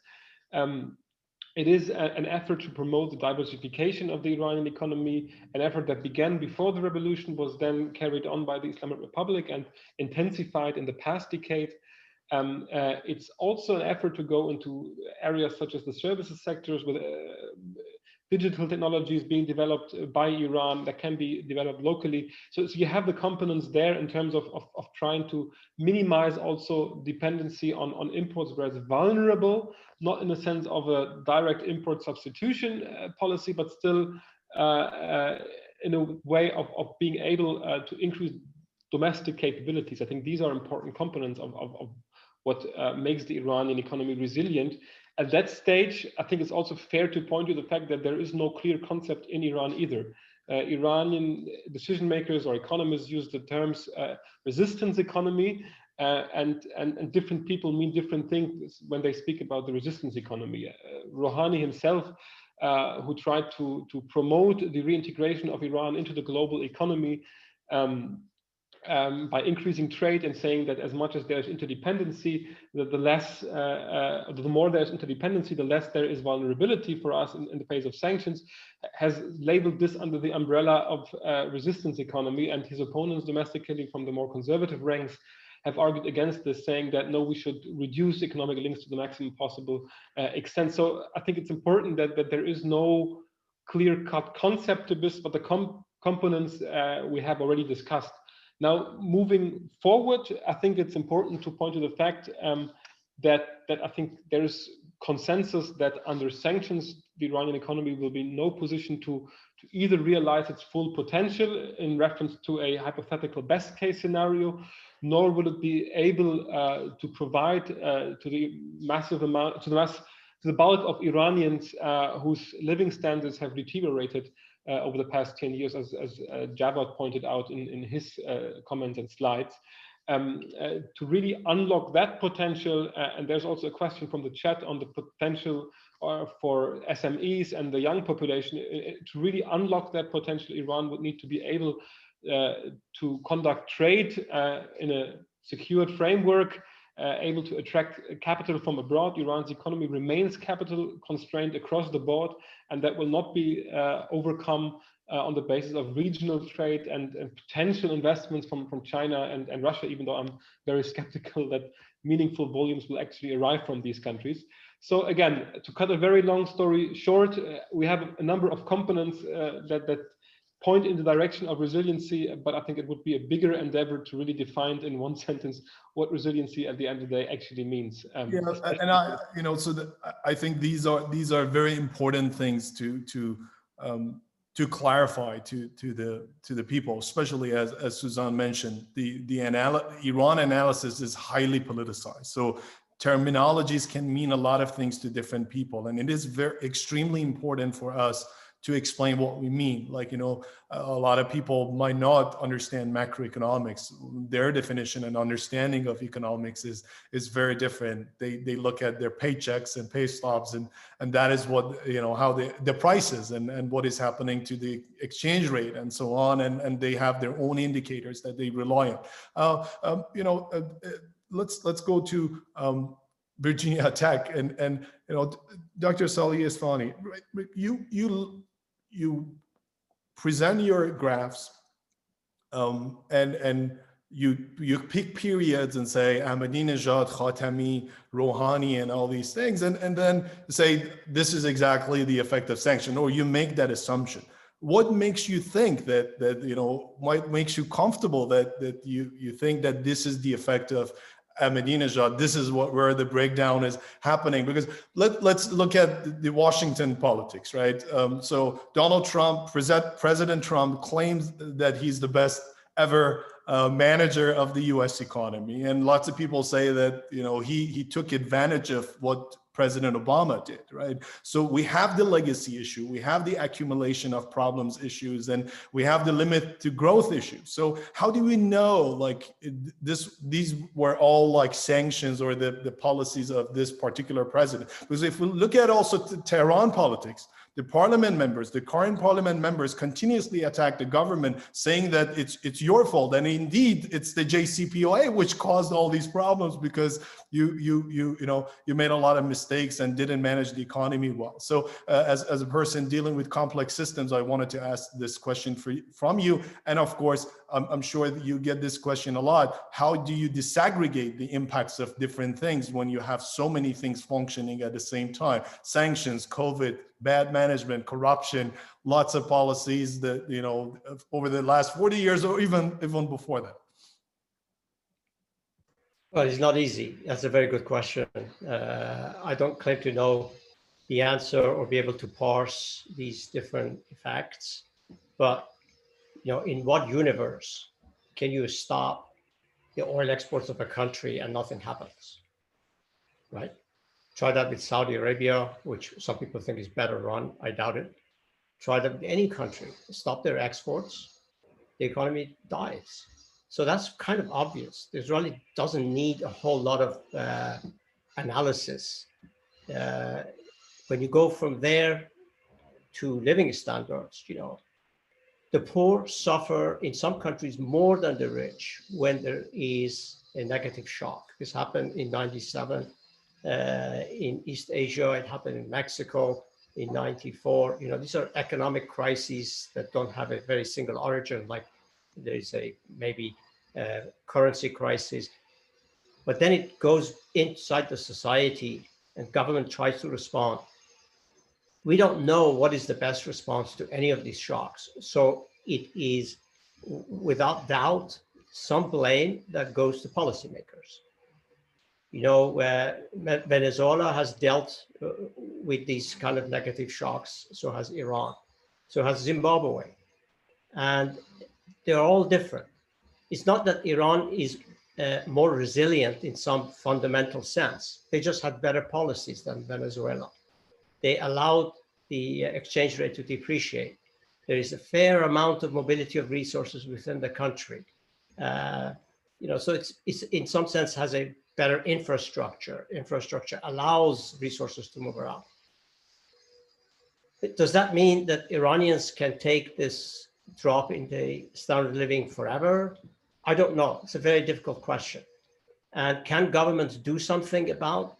It is an effort to promote the diversification of the Iranian economy, an effort that began before the revolution, was then carried on by the Islamic Republic and intensified in the past decade. It's also an effort to go into areas such as the services sectors, with digital technologies being developed by Iran that can be developed locally. So you have the components there in terms of trying to minimize also dependency on imports where it's vulnerable, not in the sense of a direct import substitution policy, but still in a way of being able to increase domestic capabilities. I think these are important components of what makes the Iranian economy resilient. At that stage, I think it's also fair to point to the fact that there is no clear concept in Iran either. Iranian decision makers or economists use the terms resistance economy, and different people mean different things when they speak about the resistance economy. Rouhani himself, who tried to promote the reintegration of Iran into the global economy, by increasing trade and saying that as much as there's interdependency, the more there's interdependency, the less there is vulnerability for us in the face of sanctions, has labeled this under the umbrella of resistance economy. And his opponents domestically from the more conservative ranks have argued against this, saying that no, we should reduce economic links to the maximum possible extent. So I think it's important that there is no clear-cut concept to this, but the components we have already discussed. Now, moving forward, I think it's important to point to the fact that I think there is consensus that under sanctions, the Iranian economy will be in no position to either realize its full potential in reference to a hypothetical best case scenario, nor will it be able to provide to the massive amount, to the bulk of Iranians whose living standards have deteriorated over the past 10 years, as Djavad pointed out in his comments and slides, to really unlock that potential. And there's also a question from the chat on the potential for SMEs and the young population. To really unlock that potential, Iran would need to be able to conduct trade in a secured framework, able to attract capital from abroad. Iran's economy remains capital constrained across the board, and that will not be overcome on the basis of regional trade and potential investments from China and Russia, even though I'm very skeptical that meaningful volumes will actually arrive from these countries. So again, to cut a very long story short, we have a number of components that point in the direction of resiliency, but I think it would be a bigger endeavor to really define in one sentence what resiliency at the end of the day actually means. Yeah, and I think these are very important things to clarify to the people, especially as Suzanne mentioned, the Iran analysis is highly politicized. So terminologies can mean a lot of things to different people, and it is extremely important for us to explain what we mean. Like, a lot of people might not understand macroeconomics. Their definition and understanding of economics is very different. They look at their paychecks and pay stubs, and that is what, how the prices and what is happening to the exchange rate and so on. And they have their own indicators that they rely on. Let's go to Virginia Tech and Dr. Salehi-Isfahani, you present your graphs and you pick periods and say Ahmadinejad, Khatami, Rouhani, and all these things, and then say this is exactly the effect of sanction, or you make that assumption. What makes you think that makes you comfortable that you think that this is the effect of Ahmadinejad? This is where the breakdown is happening, because let's look at the Washington politics, right? So Donald Trump, President Trump, claims that he's the best ever manager of the U.S. economy, and lots of people say that he took advantage of what President Obama did, right? So we have the legacy issue, we have the accumulation of problems issues, and we have the limit to growth issues. So how do we know these were all like sanctions or the policies of this particular president? Because if we look at also Tehran politics, the parliament members, the current parliament members continuously attack the government, saying that it's your fault, and indeed it's the JCPOA which caused all these problems because you made a lot of mistakes and didn't manage the economy well. So as a person dealing with complex systems, I wanted to ask this question from you, and of course I'm sure that you get this question a lot. How do you disaggregate the impacts of different things when you have so many things functioning at the same time? Sanctions, COVID, bad management, corruption, lots of policies that, over the last 40 years or even before that. Well, it's not easy. That's a very good question. I don't claim to know the answer or be able to parse these different effects, but in what universe can you stop the oil exports of a country and nothing happens, right? Try that with Saudi Arabia, which some people think is better run. I doubt it. Try that with any country. Stop their exports, the economy dies. So that's kind of obvious. This really doesn't need a whole lot of analysis. When you go from there to living standards, the poor suffer in some countries more than the rich when there is a negative shock. This happened in '97 in East Asia. It happened in Mexico in '94. These are economic crises that don't have a very single origin, like there's maybe currency crisis, but then it goes inside the society and government tries to respond. We don't know what is the best response to any of these shocks. So it is, without doubt, some blame that goes to policymakers. Venezuela has dealt with these kind of negative shocks, so has Iran, so has Zimbabwe, and they're all different. It's not that Iran is more resilient in some fundamental sense. They just had better policies than Venezuela. They allowed the exchange rate to depreciate. There is a fair amount of mobility of resources within the country. So it's in some sense has a better infrastructure. Infrastructure allows resources to move around. Does that mean that Iranians can take this drop in the standard of living forever? I don't know. It's a very difficult question. And can governments do something about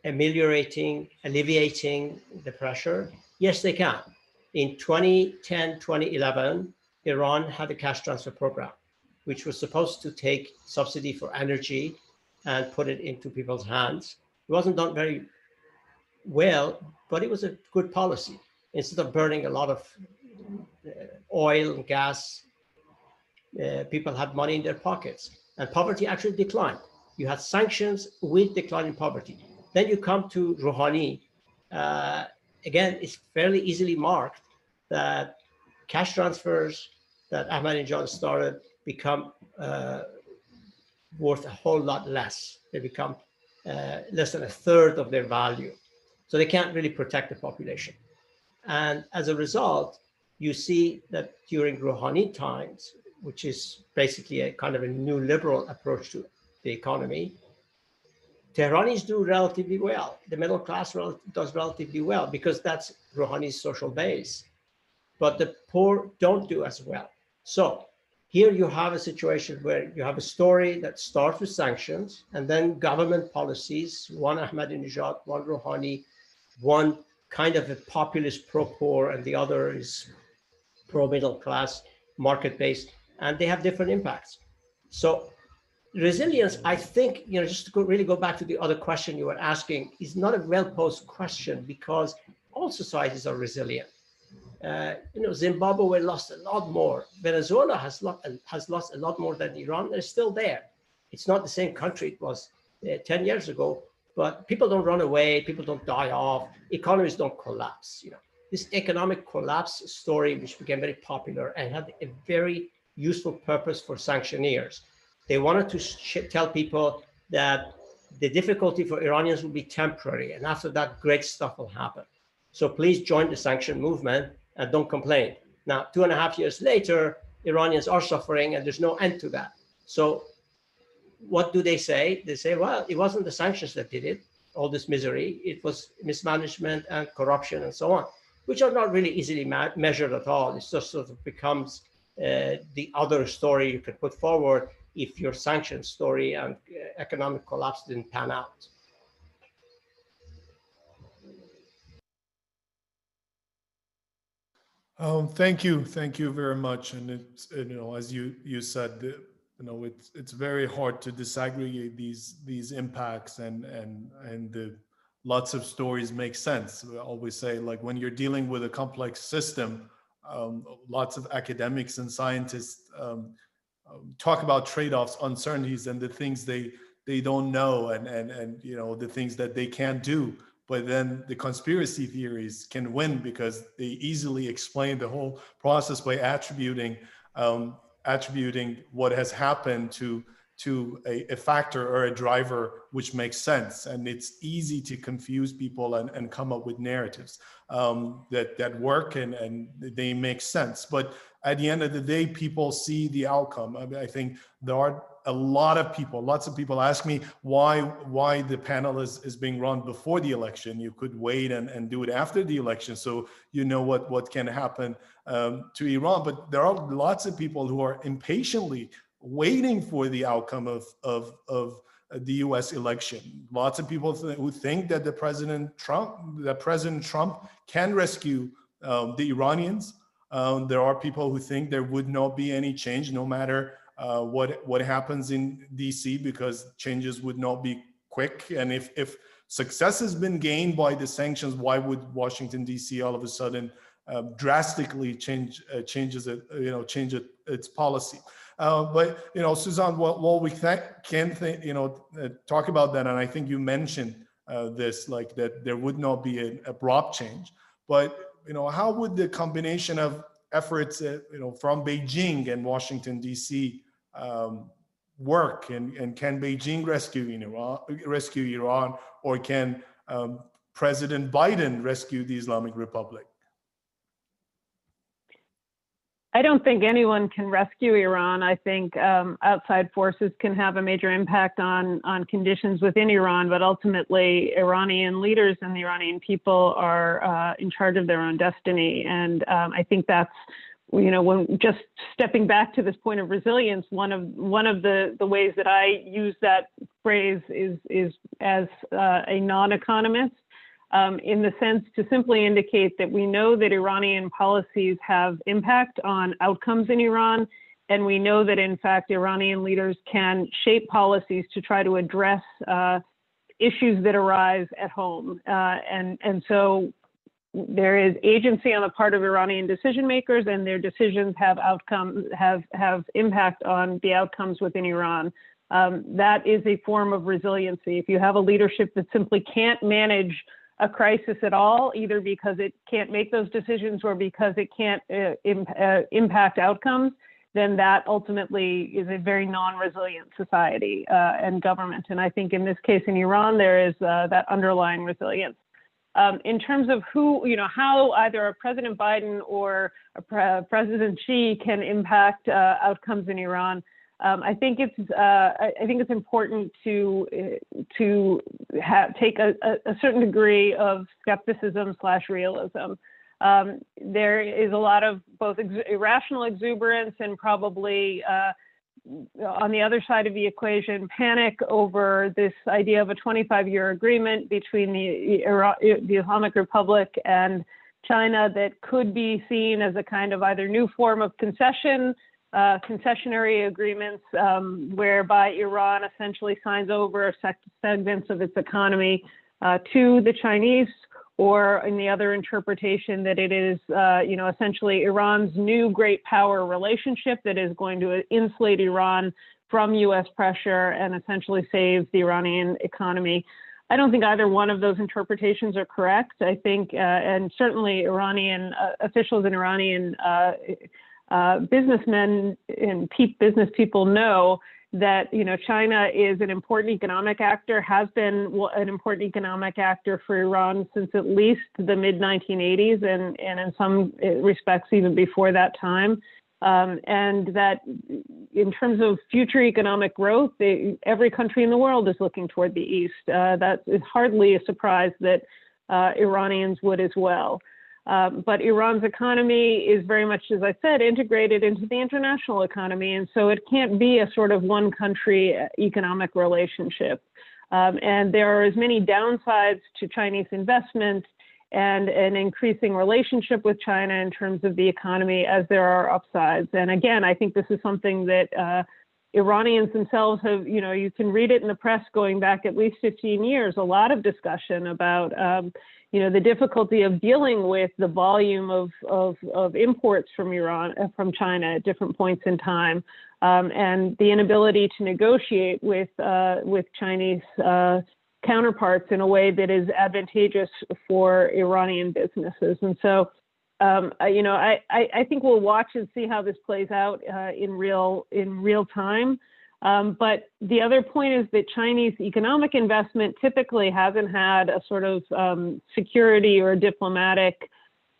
alleviating the pressure? Yes, they can. In 2010, 2011, Iran had a cash transfer program, which was supposed to take subsidy for energy and put it into people's hands. It wasn't done very well, but it was a good policy. Instead of burning a lot of oil and gas, people had money in their pockets, and poverty actually declined. You had sanctions with declining poverty. Then you come to Rouhani. Again, it's fairly easily marked that cash transfers that Ahmadinejad started become worth a whole lot less. They become less than a third of their value. So they can't really protect the population. And as a result, you see that during Rouhani times, which is basically a kind of a new liberal approach to the economy, Tehranis do relatively well. The middle class does relatively well because that's Rouhani's social base. But the poor don't do as well. So here you have a situation where you have a story that starts with sanctions and then government policies, one Ahmadinejad, one Rouhani, one kind of a populist pro-poor and the other is pro-middle class, market-based, and they have different impacts. So resilience, I think, just to really go back to the other question you were asking, is not a well-posed question because all societies are resilient. Zimbabwe lost a lot more. Venezuela has lost a lot more than Iran. They're still there. It's not the same country it was 10 years ago, but people don't run away. People don't die off. Economies don't collapse. This economic collapse story, which became very popular and had a very useful purpose for sanctioneers. They wanted to tell people that the difficulty for Iranians will be temporary, and after that, great stuff will happen. So please join the sanction movement and don't complain. Now, 2.5 years later, Iranians are suffering and there's no end to that. So what do they say? They say, well, it wasn't the sanctions that did it, all this misery. It was mismanagement and corruption and so on, which are not really easily measured at all. It just sort of becomes the other story you can put forward if your sanctions story and economic collapse didn't pan out. Thank you very much. And it's, as you said, it's very hard to disaggregate these impacts, and lots of stories make sense. We always say, like, when you're dealing with a complex system, lots of academics and scientists talk about trade-offs, uncertainties, and the things they don't know, and the things that they can't do. But then the conspiracy theories can win because they easily explain the whole process by attributing what has happened to a factor or a driver which makes sense. And it's easy to confuse people and come up with narratives that work and they make sense. But at the end of the day, people see the outcome. I mean, I think there are lots of people ask me why the panel is being run before the election. You could wait and do it after the election, so you know what can happen to Iran. But there are lots of people who are impatiently waiting for the outcome of the U.S. election. Lots of people who think that President Trump can rescue the Iranians. There are people who think there would not be any change, no matter what happens in DC, because changes would not be quick. And if success has been gained by the sanctions, why would Washington DC all of a sudden drastically change its policy? But Suzanne, while we can talk about that, and I think you mentioned this, like that there would not be an abrupt change, but how would the combination of efforts from Beijing and Washington DC work, and can Beijing rescue Iran, or can President Biden rescue the Islamic Republic? I don't think anyone can rescue Iran. I think outside forces can have a major impact on conditions within Iran, but ultimately Iranian leaders and the Iranian people are in charge of their own destiny. And I think that's when just stepping back to this point of resilience, one of the ways that I use that phrase is as a non-economist, in the sense to simply indicate that we know that Iranian policies have impact on outcomes in Iran, and we know that in fact Iranian leaders can shape policies to try to address issues that arise at home, and so there is agency on the part of Iranian decision makers, and their decisions have impact on the outcomes within Iran. That is a form of resiliency. If you have a leadership that simply can't manage a crisis at all, either because it can't make those decisions or because it can't impact outcomes, then that ultimately is a very non-resilient society and government. And I think in this case in Iran, there is that underlying resilience. In terms of how either a President Biden or a President Xi can impact outcomes in Iran, I think it's important to take a certain degree of skepticism/realism. There is a lot of both irrational exuberance and probably on the other side of the equation, panic over this idea of a 25-year agreement between the Islamic Republic and China that could be seen as a kind of either new form of concessionary agreements, whereby Iran essentially signs over segments of its economy to the Chinese, or in the other interpretation that it is, essentially Iran's new great power relationship that is going to insulate Iran from U.S. pressure and essentially save the Iranian economy. I don't think either one of those interpretations are correct. I think, and certainly Iranian officials and Iranian businessmen and business people know that China is an important economic actor, has been an important economic actor for Iran since at least the mid-1980s, and in some respects even before that time. And that in terms of future economic growth, every country in the world is looking toward the East. That is hardly a surprise that Iranians would as well. But Iran's economy is very much, as I said, integrated into the international economy. And so it can't be a sort of one country economic relationship. And there are as many downsides to Chinese investment and an increasing relationship with China in terms of the economy as there are upsides. And again, I think this is something that Iranians themselves have, you can read it in the press going back at least 15 years, a lot of discussion about the difficulty of dealing with the volume of imports from from China at different points in time, and the inability to negotiate with Chinese counterparts in a way that is advantageous for Iranian businesses. And so, I think we'll watch and see how this plays out in real time. But the other point is that Chinese economic investment typically hasn't had a sort of security or diplomatic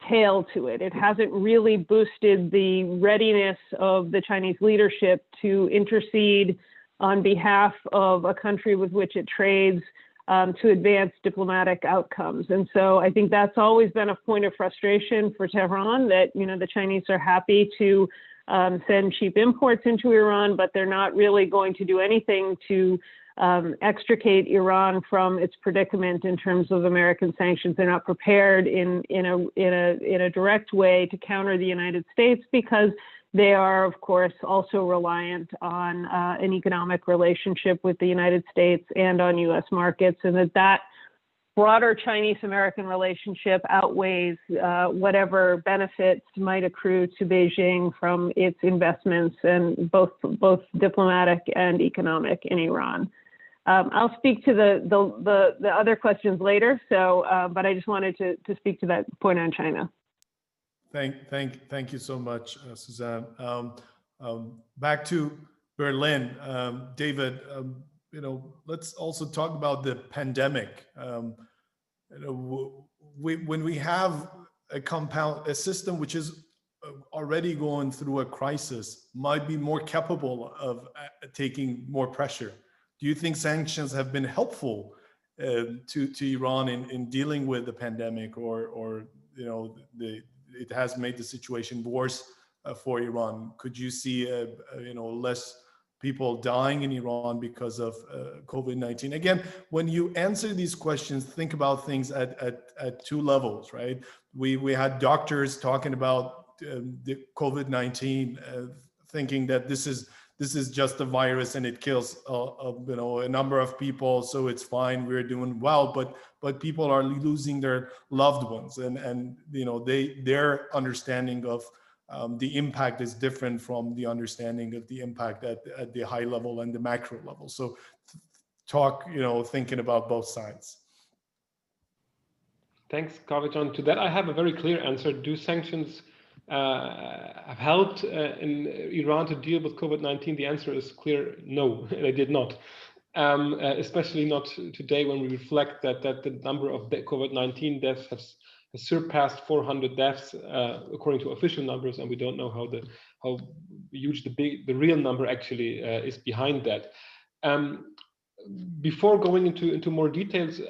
tail to it. It hasn't really boosted the readiness of the Chinese leadership to intercede on behalf of a country with which it trades to advance diplomatic outcomes. And so I think that's always been a point of frustration for Tehran, that the Chinese are happy to send cheap imports into Iran, but they're not really going to do anything to extricate Iran from its predicament in terms of American sanctions. They're not prepared in a direct way to counter the United States, because they are, of course, also reliant on an economic relationship with the United States and on U.S. markets, and that broader Chinese-American relationship outweighs whatever benefits might accrue to Beijing from its investments, and both diplomatic and economic, in Iran. I'll speak to the other questions later. So, but I just wanted to speak to that point on China. Thank you so much, Suzanne. Back to Berlin, David. Let's also talk about the pandemic. When we have a system which is already going through a crisis, might be more capable of taking more pressure. Do you think sanctions have been helpful to Iran in dealing with the pandemic, or it has made the situation worse for Iran? Could you see less people dying in Iran because of COVID-19? Again, when you answer these questions, think about things at two levels, right? We had doctors talking about the COVID-19, thinking that this is just a virus and it kills a number of people, so it's fine, we're doing well. But people are losing their loved ones, and their understanding of the impact is different from the understanding of the impact at the high level and the macro level. So thinking about both sides. Thanks, Kaveh. To that, I have a very clear answer. Do sanctions have helped in Iran to deal with COVID-19? The answer is clear: no, they did not. Especially not today, when we reflect that the number of COVID-19 deaths has surpassed 400 deaths according to official numbers, and we don't know how huge the real number actually is behind that. Before going into more details,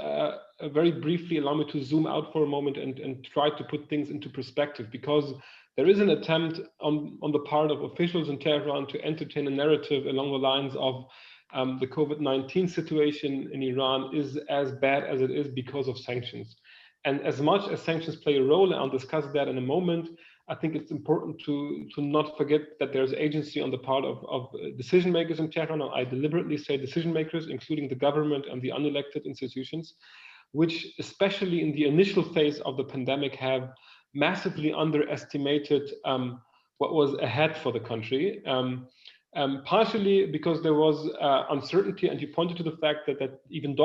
very briefly allow me to zoom out for a moment and try to put things into perspective, because there is an attempt on the part of officials in Tehran to entertain a narrative along the lines of the COVID-19 situation in Iran is as bad as it is because of sanctions. And as much as sanctions play a role, and I'll discuss that in a moment, I think it's important to not forget that there's agency on the part of decision makers in Tehran. And I deliberately say decision makers, including the government and the unelected institutions, which especially in the initial phase of the pandemic have massively underestimated what was ahead for the country. Partially because there was uncertainty, and you pointed to the fact that even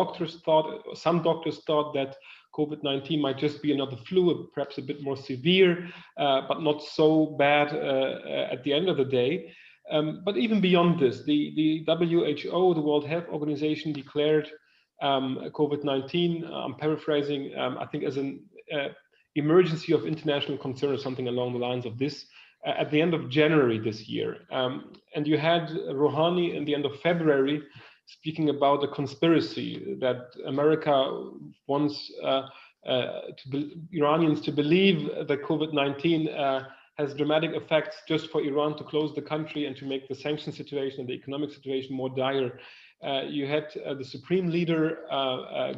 some doctors thought that COVID-19 might just be another flu, perhaps a bit more severe, but not so bad at the end of the day. But even beyond this, the WHO, the World Health Organization, declared COVID-19, I'm paraphrasing, I think as an emergency of international concern or something along the lines of this, at the end of January this year. And you had Rouhani in the end of February speaking about a conspiracy that America wants Iranians to believe that COVID-19 has dramatic effects just for Iran to close the country and to make the sanction situation and the economic situation more dire. You had the supreme leader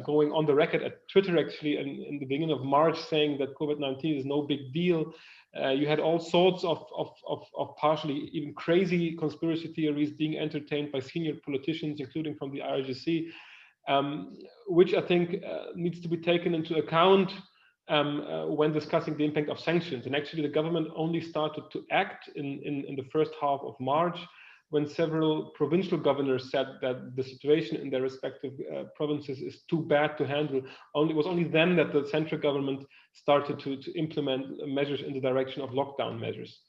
going on the record at Twitter actually in the beginning of March saying that COVID-19 is no big deal. You had all sorts of partially even crazy conspiracy theories being entertained by senior politicians, including from the IRGC, which I think needs to be taken into account when discussing the impact of sanctions. And actually the government only started to act in the first half of March, when several provincial governors said that the situation in their respective provinces is too bad to handle. It was only then that the central government started to implement measures in the direction of lockdown measures.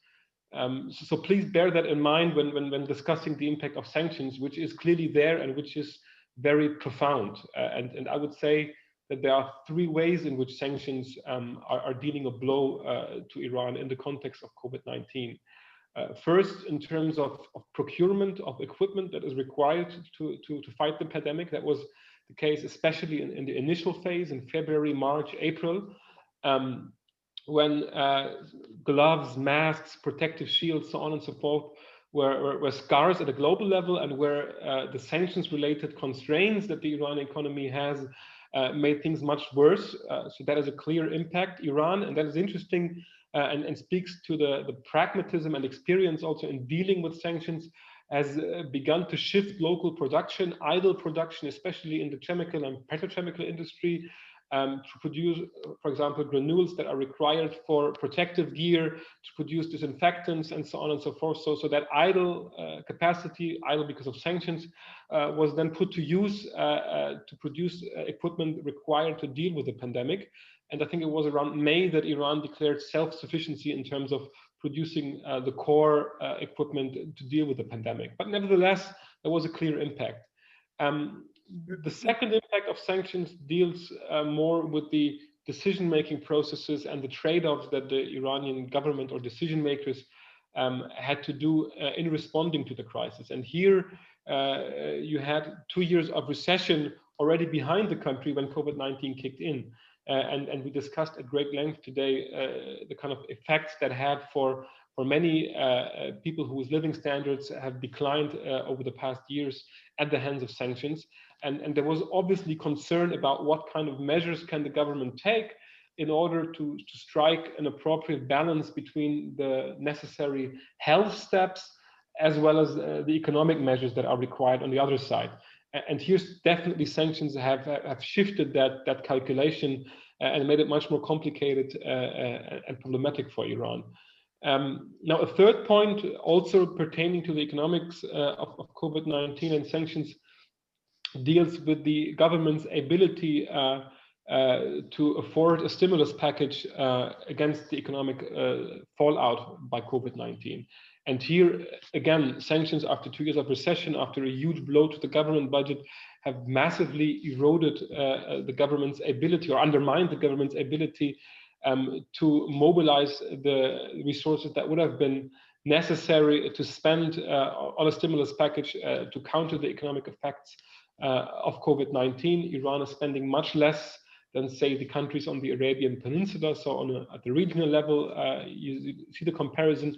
So please bear that in mind when discussing the impact of sanctions, which is clearly there and which is very profound. And I would say that there are three ways in which sanctions are dealing a blow to Iran in the context of COVID-19. First, in terms of procurement of equipment that is required to fight the pandemic. That was the case, especially in the initial phase in February, March, April, when gloves, masks, protective shields, so on and so forth, were scarce at a global level, and where the sanctions-related constraints that the Iranian economy has made things much worse. So that is a clear impact. Iran, and that is interesting, and speaks to the pragmatism and experience also in dealing with sanctions, has begun to shift local production, idle production, especially in the chemical and petrochemical industry, to produce, for example, granules that are required for protective gear, to produce disinfectants, and so on and so forth. So that idle capacity, idle because of sanctions, was then put to use to produce equipment required to deal with the pandemic. And I think it was around May that Iran declared self-sufficiency in terms of producing the core equipment to deal with the pandemic. But nevertheless, there was a clear impact. The second impact of sanctions deals more with the decision-making processes and the trade-offs that the Iranian government or decision makers had to do in responding to the crisis. And here you had 2 years of recession already behind the country when COVID-19 kicked in. And we discussed at great length today the kind of effects that had for for many people whose living standards have declined over the past years at the hands of sanctions. And there was obviously concern about what kind of measures can the government take in order to strike an appropriate balance between the necessary health steps as well as the economic measures that are required on the other side. And here's definitely sanctions have shifted that calculation and made it much more complicated and problematic for Iran. Now, a third point also pertaining to the economics of COVID-19 and sanctions deals with the government's ability to afford a stimulus package against the economic fallout by COVID-19. And here, again, sanctions after 2 years of recession, after a huge blow to the government budget, have massively eroded the government's ability or undermined the government's ability to mobilize the resources that would have been necessary to spend on a stimulus package to counter the economic effects of COVID-19. Iran is spending much less than, say, the countries on the Arabian Peninsula. So at the regional level, you see the comparison.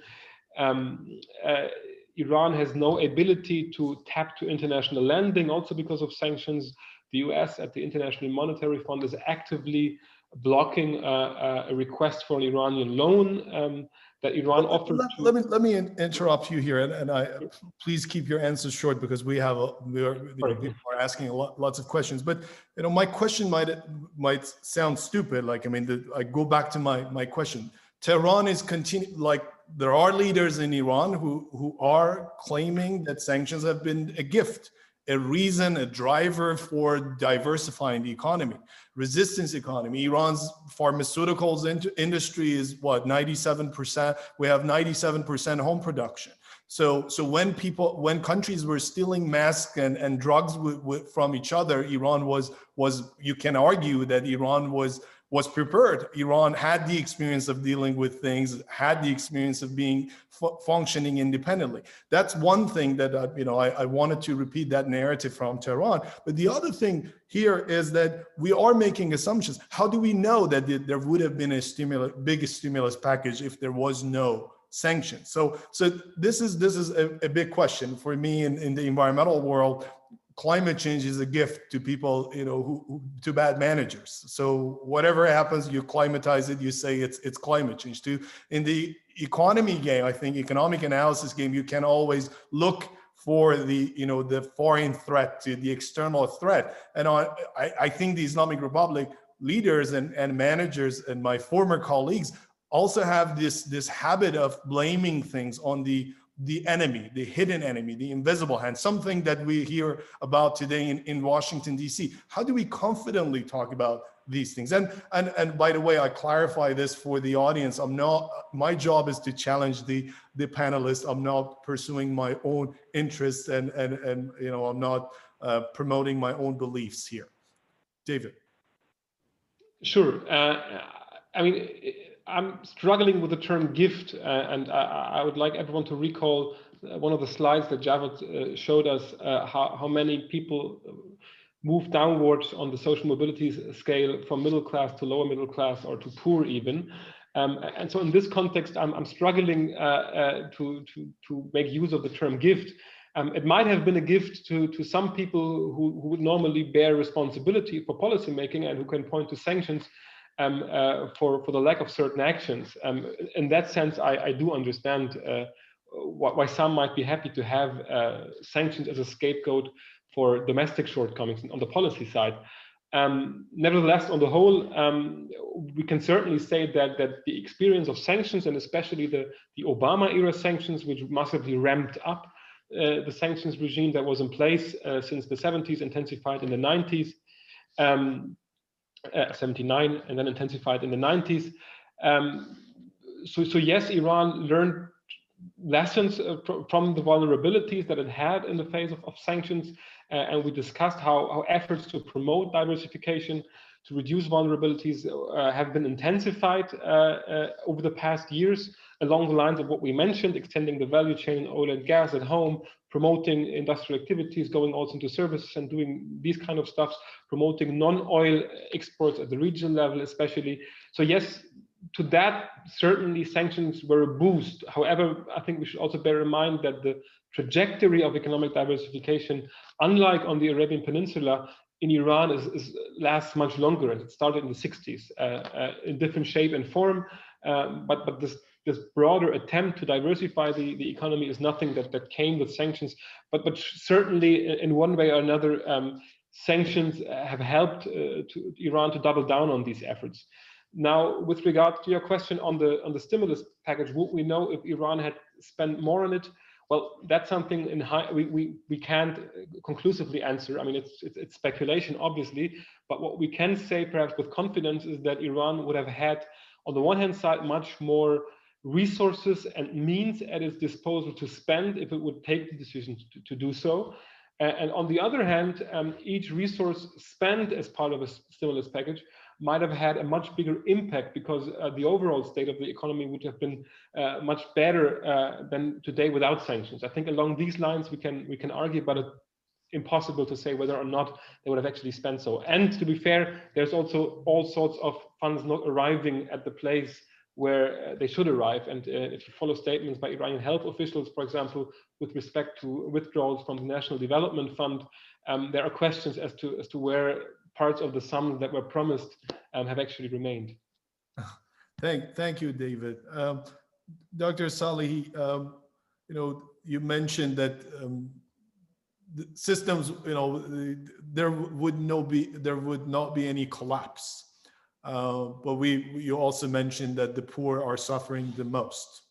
Iran has no ability to tap to international lending, also because of sanctions. The US at the International Monetary Fund is actively blocking a request for an Iranian loan that Iran offered. Let me interrupt you here, and please keep your answers short because people are asking lots of questions. But my question might sound stupid. Like, I mean, I go back to my question. Tehran is there are leaders in Iran who are claiming that sanctions have been a gift, a reason, a driver for diversifying the economy, resistance economy. Iran's pharmaceuticals industry is what, 97%? We have 97% home production. So when countries were stealing masks and drugs from each other, Iran was you can argue that Iran was prepared. Iran had the experience of dealing with things, had the experience of being functioning independently. That's one thing that I wanted to repeat that narrative from Tehran. But the other thing here is that we are making assumptions. How do we know that there would have been a big stimulus package if there was no sanctions? So this is a big question for me in the environmental world. Climate change is a gift to people, to bad managers. So whatever happens, you climatize it, you say it's climate change. In the economy game, I think economic analysis game, you can always look for the foreign threat, to the external threat. And I think the Islamic Republic leaders and managers and my former colleagues also have this habit of blaming things on the enemy, the hidden enemy, the invisible hand, something that we hear about today in Washington, D.C. How do we confidently talk about these things? And by the way, I clarify this for the audience. My job is to challenge the panelists. I'm not pursuing my own interests and I'm not promoting my own beliefs here. David. Sure. I'm struggling with the term gift, and I would like everyone to recall one of the slides that Djavad showed us, how many people move downwards on the social mobility scale from middle class to lower middle class or to poor even. And so in this context, I'm struggling to make use of the term gift. It might have been a gift to some people who would normally bear responsibility for policy making and who can point to sanctions for the lack of certain actions. In that sense, I do understand why some might be happy to have sanctions as a scapegoat for domestic shortcomings on the policy side. Nevertheless, on the whole, we can certainly say that the experience of sanctions, and especially the Obama-era sanctions, which massively ramped up the sanctions regime that was in place since the 70s, intensified in the 90s, 79, and then intensified in the 90s. So yes, Iran learned lessons from the vulnerabilities that it had in the face of sanctions, and we discussed how efforts to promote diversification, to reduce vulnerabilities have been intensified over the past years along the lines of what we mentioned, extending the value chain in oil and gas at home, promoting industrial activities, going also into services and doing these kind of stuff, promoting non-oil exports at the regional level especially. So yes, to that, certainly sanctions were a boost. However, I think we should also bear in mind that the trajectory of economic diversification, unlike on the Arabian Peninsula, in Iran lasts much longer, and it started in the 60s in different shape and form. But this broader attempt to diversify the economy is nothing that came with sanctions. But certainly, in one way or another, sanctions have helped to Iran to double down on these efforts. Now, with regard to your question on the stimulus package, would we know if Iran had spent more on it? Well, that's something we can't conclusively answer. I mean, it's speculation, obviously, but what we can say perhaps with confidence is that Iran would have had, on the one hand side, much more resources and means at its disposal to spend if it would take the decision to do so. And on the other hand, each resource spent as part of a stimulus package might have had a much bigger impact, because the overall state of the economy would have been much better than today without sanctions. I think along these lines we can argue, but it's impossible to say whether or not they would have actually spent so. And to be fair, there's also all sorts of funds not arriving at the place where they should arrive. And if you follow statements by Iranian health officials, for example, with respect to withdrawals from the National Development Fund, there are questions as to where parts of the sums that were promised have actually remained. Thank you, David. Dr. Salehi, you mentioned that the systems, there would not be any collapse. But you also mentioned that the poor are suffering the most.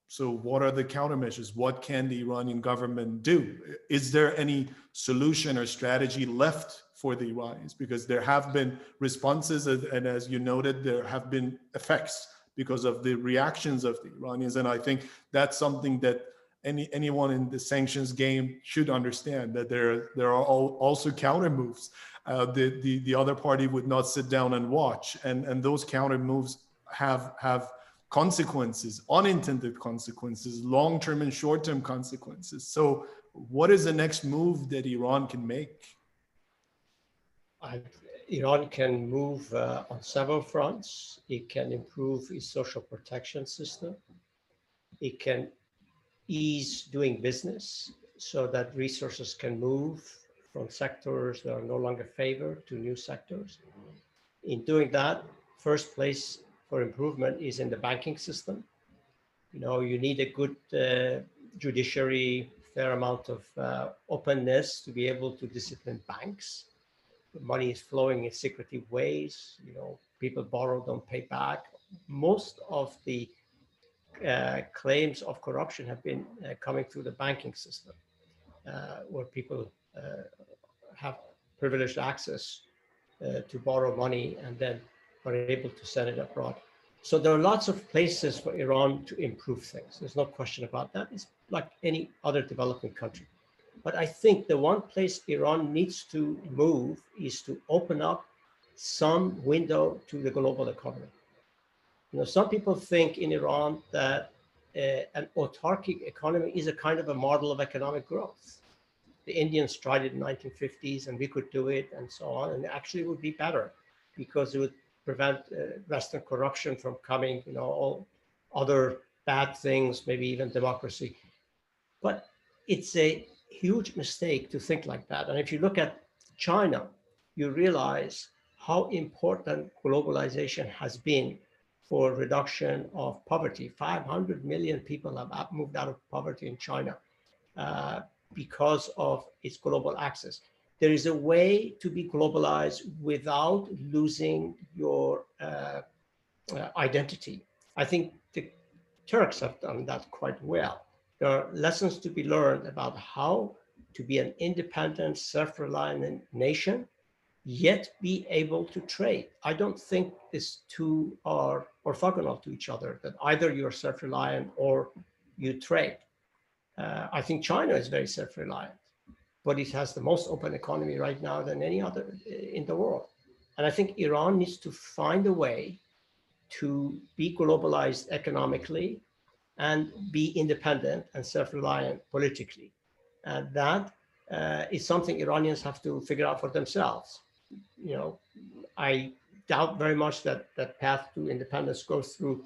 So what are the countermeasures? What can the Iranian government do? Is there any solution or strategy left for the Iranians? Because there have been responses, and as you noted, there have been effects because of the reactions of the Iranians. And I think that's something that anyone in the sanctions game should understand, that there are also counter moves. The other party would not sit down and watch, and those counter moves have consequences, unintended consequences, long-term and short-term consequences. So what is the next move that Iran can make? Iran can move on several fronts. It can improve its social protection system. It can ease doing business so that resources can move from sectors that are no longer favored to new sectors. In doing that, first place for improvement is in the banking system. You need a good judiciary, fair amount of openness to be able to discipline banks. The money is flowing in secretive ways. People borrow, don't pay back. Most of the claims of corruption have been coming through the banking system, where people have privileged access to borrow money and then are able to send it abroad. So there are lots of places for Iran to improve things. There's no question about that. It's like any other developing country. But I think the one place Iran needs to move is to open up some window to the global economy. Some people think in Iran that an autarkic economy is a kind of a model of economic growth. The Indians tried it in the 1950s, and we could do it, and so on. And actually it would be better because it would prevent Western corruption from coming, all other bad things, maybe even democracy. But it's a huge mistake to think like that. And if you look at China, you realize how important globalization has been for reduction of poverty. 500 million people have moved out of poverty in China because of its global access. There is a way to be globalized without losing your identity. I think the Turks have done that quite well. There are lessons to be learned about how to be an independent, self-reliant nation, yet be able to trade. I don't think these two are orthogonal to each other, that either you're self-reliant or you trade. I think China is very self-reliant, but it has the most open economy right now than any other in the world. And I think Iran needs to find a way to be globalized economically and be independent and self-reliant politically. And that is something Iranians have to figure out for themselves. I doubt very much that that path to independence goes through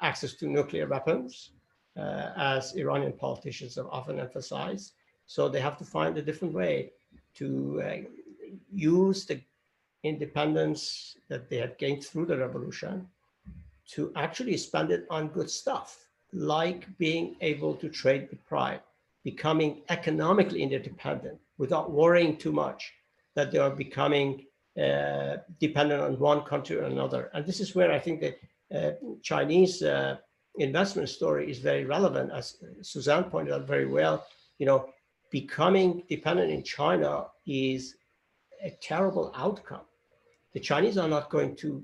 access to nuclear weapons, as Iranian politicians have often emphasized. So they have to find a different way to use the independence that they had gained through the revolution to actually spend it on good stuff, like being able to trade with pride, becoming economically interdependent without worrying too much that they are becoming dependent on one country or another. And this is where I think the Chinese investment story is very relevant, as Suzanne pointed out very well. You know, becoming dependent in China is a terrible outcome. The Chinese are not going to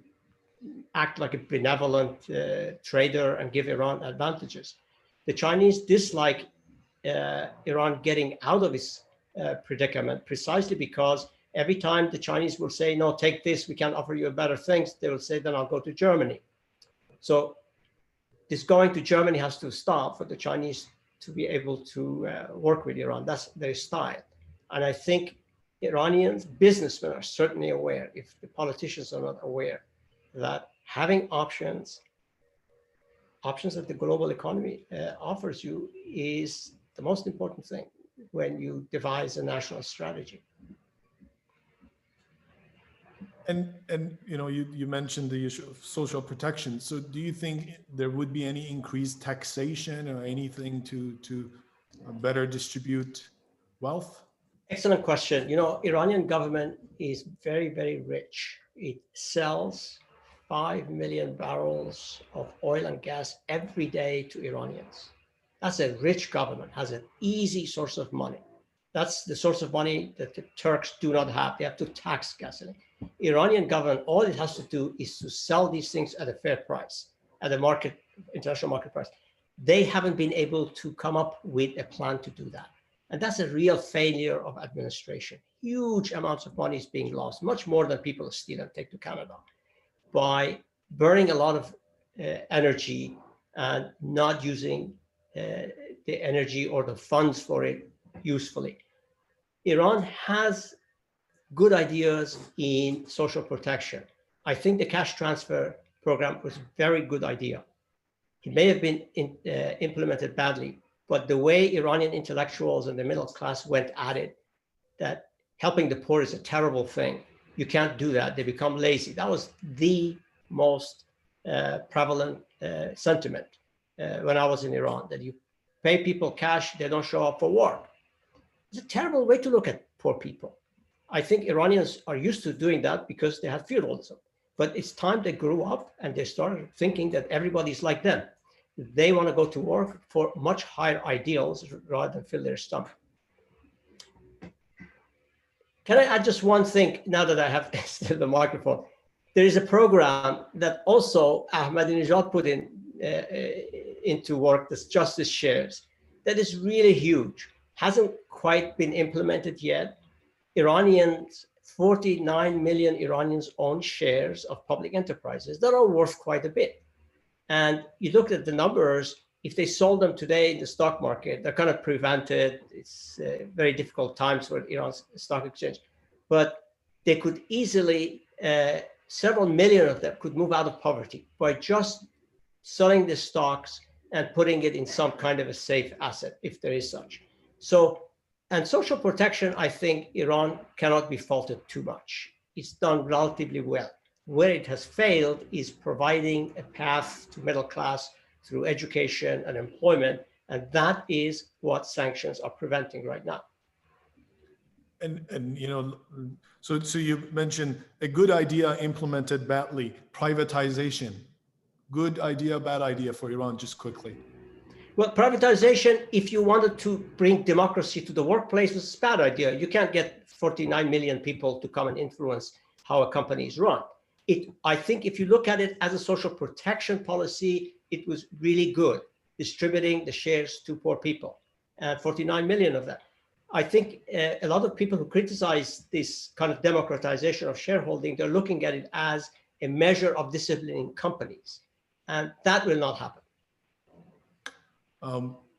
act like a benevolent trader and give Iran advantages. The Chinese dislike Iran getting out of its predicament precisely because every time the Chinese will say, no, take this, we can't offer you better things, they will say, then I'll go to Germany. So this going to Germany has to stop for the Chinese to be able to work with Iran. That's their style. And I think Iranians, businessmen are certainly aware, if the politicians are not aware, that having options that the global economy offers you is the most important thing when you devise a national strategy. And you know, you mentioned the issue of social protection. So do you think there would be any increased taxation or anything to better distribute wealth? Excellent question. You know, Iranian government is very, very rich. It sells 5 million barrels of oil and gas every day to Iranians. That's a rich government, has an easy source of money. That's the source of money that the Turks do not have. They have to tax gasoline. Iranian government, all it has to do is to sell these things at a fair price, at a market, international market price. They haven't been able to come up with a plan to do that. And that's a real failure of administration. Huge amounts of money is being lost, much more than people steal and take to Canada, by burning a lot of energy and not using the energy or the funds for it usefully. Iran has good ideas in social protection. I think the cash transfer program was a very good idea. It may have been implemented badly, but the way Iranian intellectuals and the middle class went at it, that helping the poor is a terrible thing. You can't do that. They become lazy. That was the most prevalent sentiment when I was in Iran, that you pay people cash, they don't show up for work. It's a terrible way to look at poor people. I think Iranians are used to doing that because they have feudalism. But it's time they grew up and they started thinking that everybody's like them. They want to go to work for much higher ideals rather than fill their stomach. Can I add just one thing now that I have the microphone? There is a program that also Ahmadinejad put into work, this Justice Shares, that is really huge. Hasn't quite been implemented yet. Iranians, 49 million Iranians own shares of public enterprises that are worth quite a bit. And you look at the numbers, if they sold them today in the stock market, they're kind of prevented. It's very difficult times for Iran's stock exchange. But they could easily, several million of them could move out of poverty by just selling the stocks and putting it in some kind of a safe asset, if there is such. So, and social protection, I think Iran cannot be faulted too much. It's done relatively well. Where it has failed is providing a path to middle class through education and employment, and that is what sanctions are preventing right now. And you know, so you mentioned a good idea implemented badly, privatization. Good idea, bad idea for Iran, just quickly. Well, privatization, if you wanted to bring democracy to the workplace, was a bad idea. You can't get 49 million people to come and influence how a company is run. I think if you look at it as a social protection policy, it was really good, distributing the shares to poor people, 49 million of them. I think a lot of people who criticize this kind of democratization of shareholding, they're looking at it as a measure of disciplining companies, and that will not happen.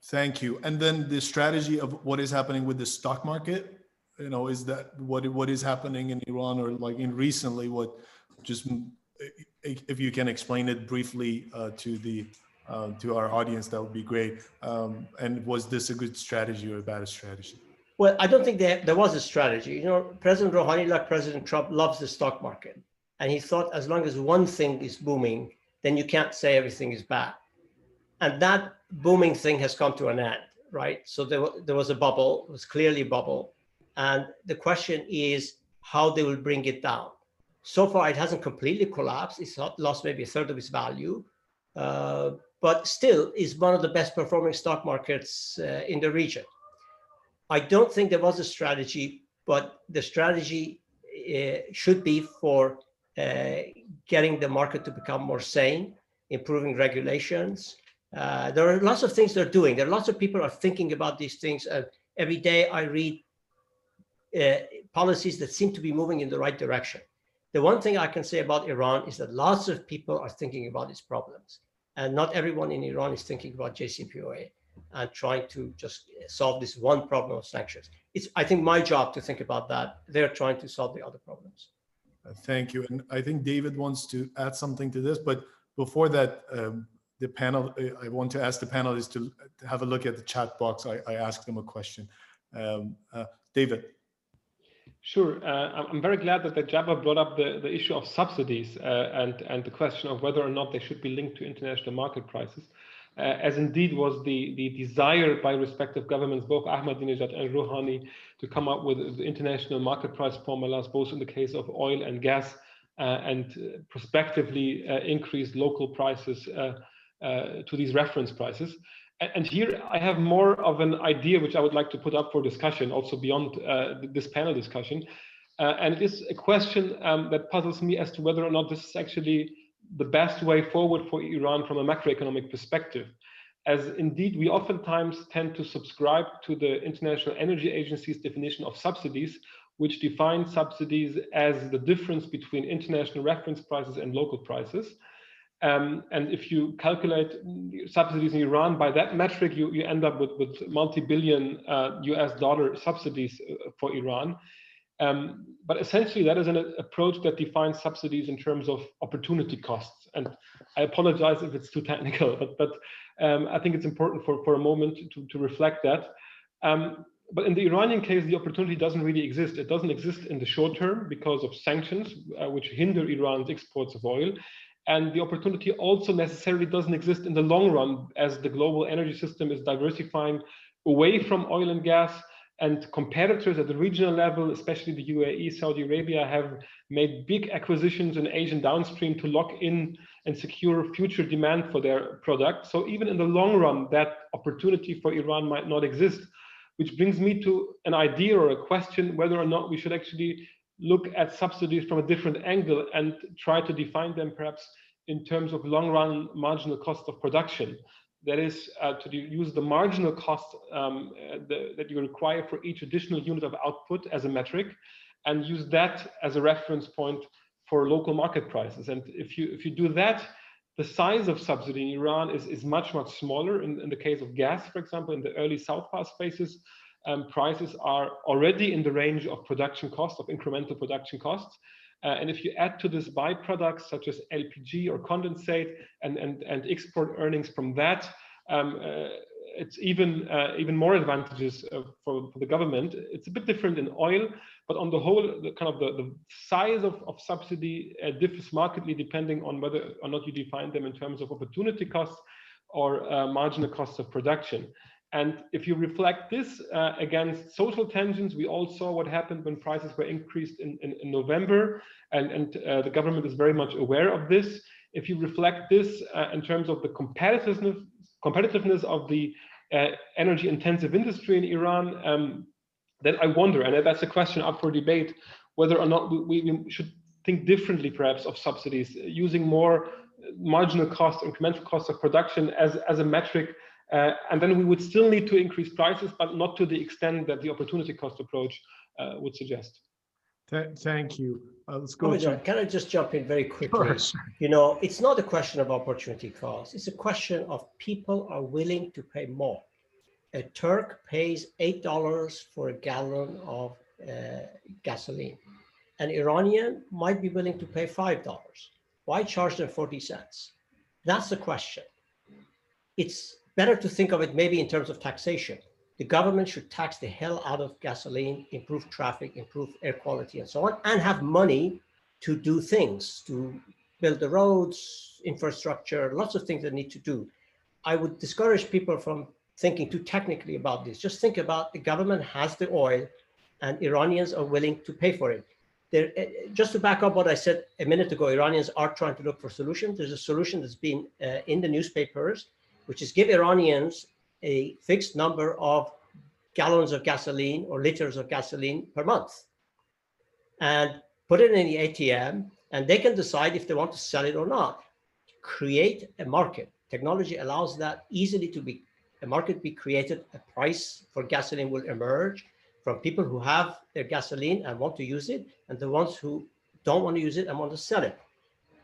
Thank you. And then the strategy of what is happening with the stock market, is that what is happening in Iran, or like in recently, what just if you can explain it briefly to our audience, that would be great. And was this a good strategy or a bad strategy? Well, I don't think there was a strategy. President Rouhani, like President Trump, loves the stock market. And he thought as long as one thing is booming, then you can't say everything is bad. And that booming thing has come to an end, right? So there was a bubble, it was clearly a bubble. And the question is how they will bring it down. So far, it hasn't completely collapsed. It's lost maybe a third of its value, but still is one of the best performing stock markets in the region. I don't think there was a strategy, but the strategy should be for getting the market to become more sane, improving regulations. There are lots of things they're doing. There are lots of people are thinking about these things. Every day I read policies that seem to be moving in the right direction. The one thing I can say about Iran is that lots of people are thinking about its problems. And not everyone in Iran is thinking about JCPOA and trying to just solve this one problem of sanctions. It's, I think, my job to think about that. They're trying to solve the other problems. Thank you. And I think David wants to add something to this, but before that, the panel, I want to ask the panelists to have a look at the chat box. I asked them a question. David. Sure. I'm very glad that Djavad brought up the issue of subsidies and the question of whether or not they should be linked to international market prices, as indeed was the desire by respective governments, both Ahmadinejad and Rouhani, to come up with international market price formulas, both in the case of oil and gas, and prospectively increase local prices to these reference prices. And here I have more of an idea which I would like to put up for discussion, also beyond this panel discussion. And it is a question that puzzles me as to whether or not this is actually the best way forward for Iran from a macroeconomic perspective. As indeed, we oftentimes tend to subscribe to the International Energy Agency's definition of subsidies, which defines subsidies as the difference between international reference prices and local prices. And if you calculate subsidies in Iran by that metric, you end up with multi-billion US dollar subsidies for Iran. But essentially, that is an approach that defines subsidies in terms of opportunity costs. And I apologize if it's too technical, but I think it's important for a moment to reflect that. But in the Iranian case, the opportunity doesn't really exist. It doesn't exist in the short term because of sanctions, which hinder Iran's exports of oil. And the opportunity also necessarily doesn't exist in the long run, as the global energy system is diversifying away from oil and gas, and competitors at the regional level, especially the UAE, Saudi Arabia, have made big acquisitions in Asian downstream to lock in and secure future demand for their products. So even in the long run, that opportunity for Iran might not exist, which brings me to an idea or a question whether or not we should actually look at subsidies from a different angle and try to define them perhaps in terms of long-run marginal cost of production. That is, to use the marginal cost that you require for each additional unit of output as a metric, and use that as a reference point for local market prices. And if you do that, the size of subsidy in Iran is much, much smaller. In the case of gas, for example, in the early South Pass phases, prices are already in the range of production costs, of incremental production costs. And if you add to this byproducts such as LPG or condensate and export earnings from that, it's even more advantageous for the government. It's a bit different in oil, but on the whole, the size of subsidy differs markedly depending on whether or not you define them in terms of opportunity costs or marginal costs of production. And if you reflect this against social tensions, we all saw what happened when prices were increased in November, and the government is very much aware of this. If you reflect this in terms of the competitiveness of the energy-intensive industry in Iran, then I wonder, and that's a question up for debate, whether or not we should think differently perhaps of subsidies, using more marginal cost, incremental cost of production as a metric. And then we would still need to increase prices, but not to the extent that the opportunity cost approach would suggest. Thank you. Let's go. Can I just jump in very quickly? Sure. It's not a question of opportunity cost. It's a question of people are willing to pay more. A Turk pays $8 for a gallon of gasoline. An Iranian might be willing to pay $5. Why charge them 40 cents? That's the question. It's better to think of it maybe in terms of taxation. The government should tax the hell out of gasoline, improve traffic, improve air quality, and so on, and have money to do things, to build the roads, infrastructure, lots of things that need to do. I would discourage people from thinking too technically about this. Just think about the government has the oil and Iranians are willing to pay for it. Just to back up what I said a minute ago, Iranians are trying to look for solutions. There's a solution that's been in the newspapers, which is give Iranians a fixed number of gallons of gasoline or liters of gasoline per month and put it in the ATM, and they can decide if they want to sell it or not. Create a market. Technology allows that easily to be, a market be created, a price for gasoline will emerge from people who have their gasoline and want to use it, and the ones who don't want to use it and want to sell it.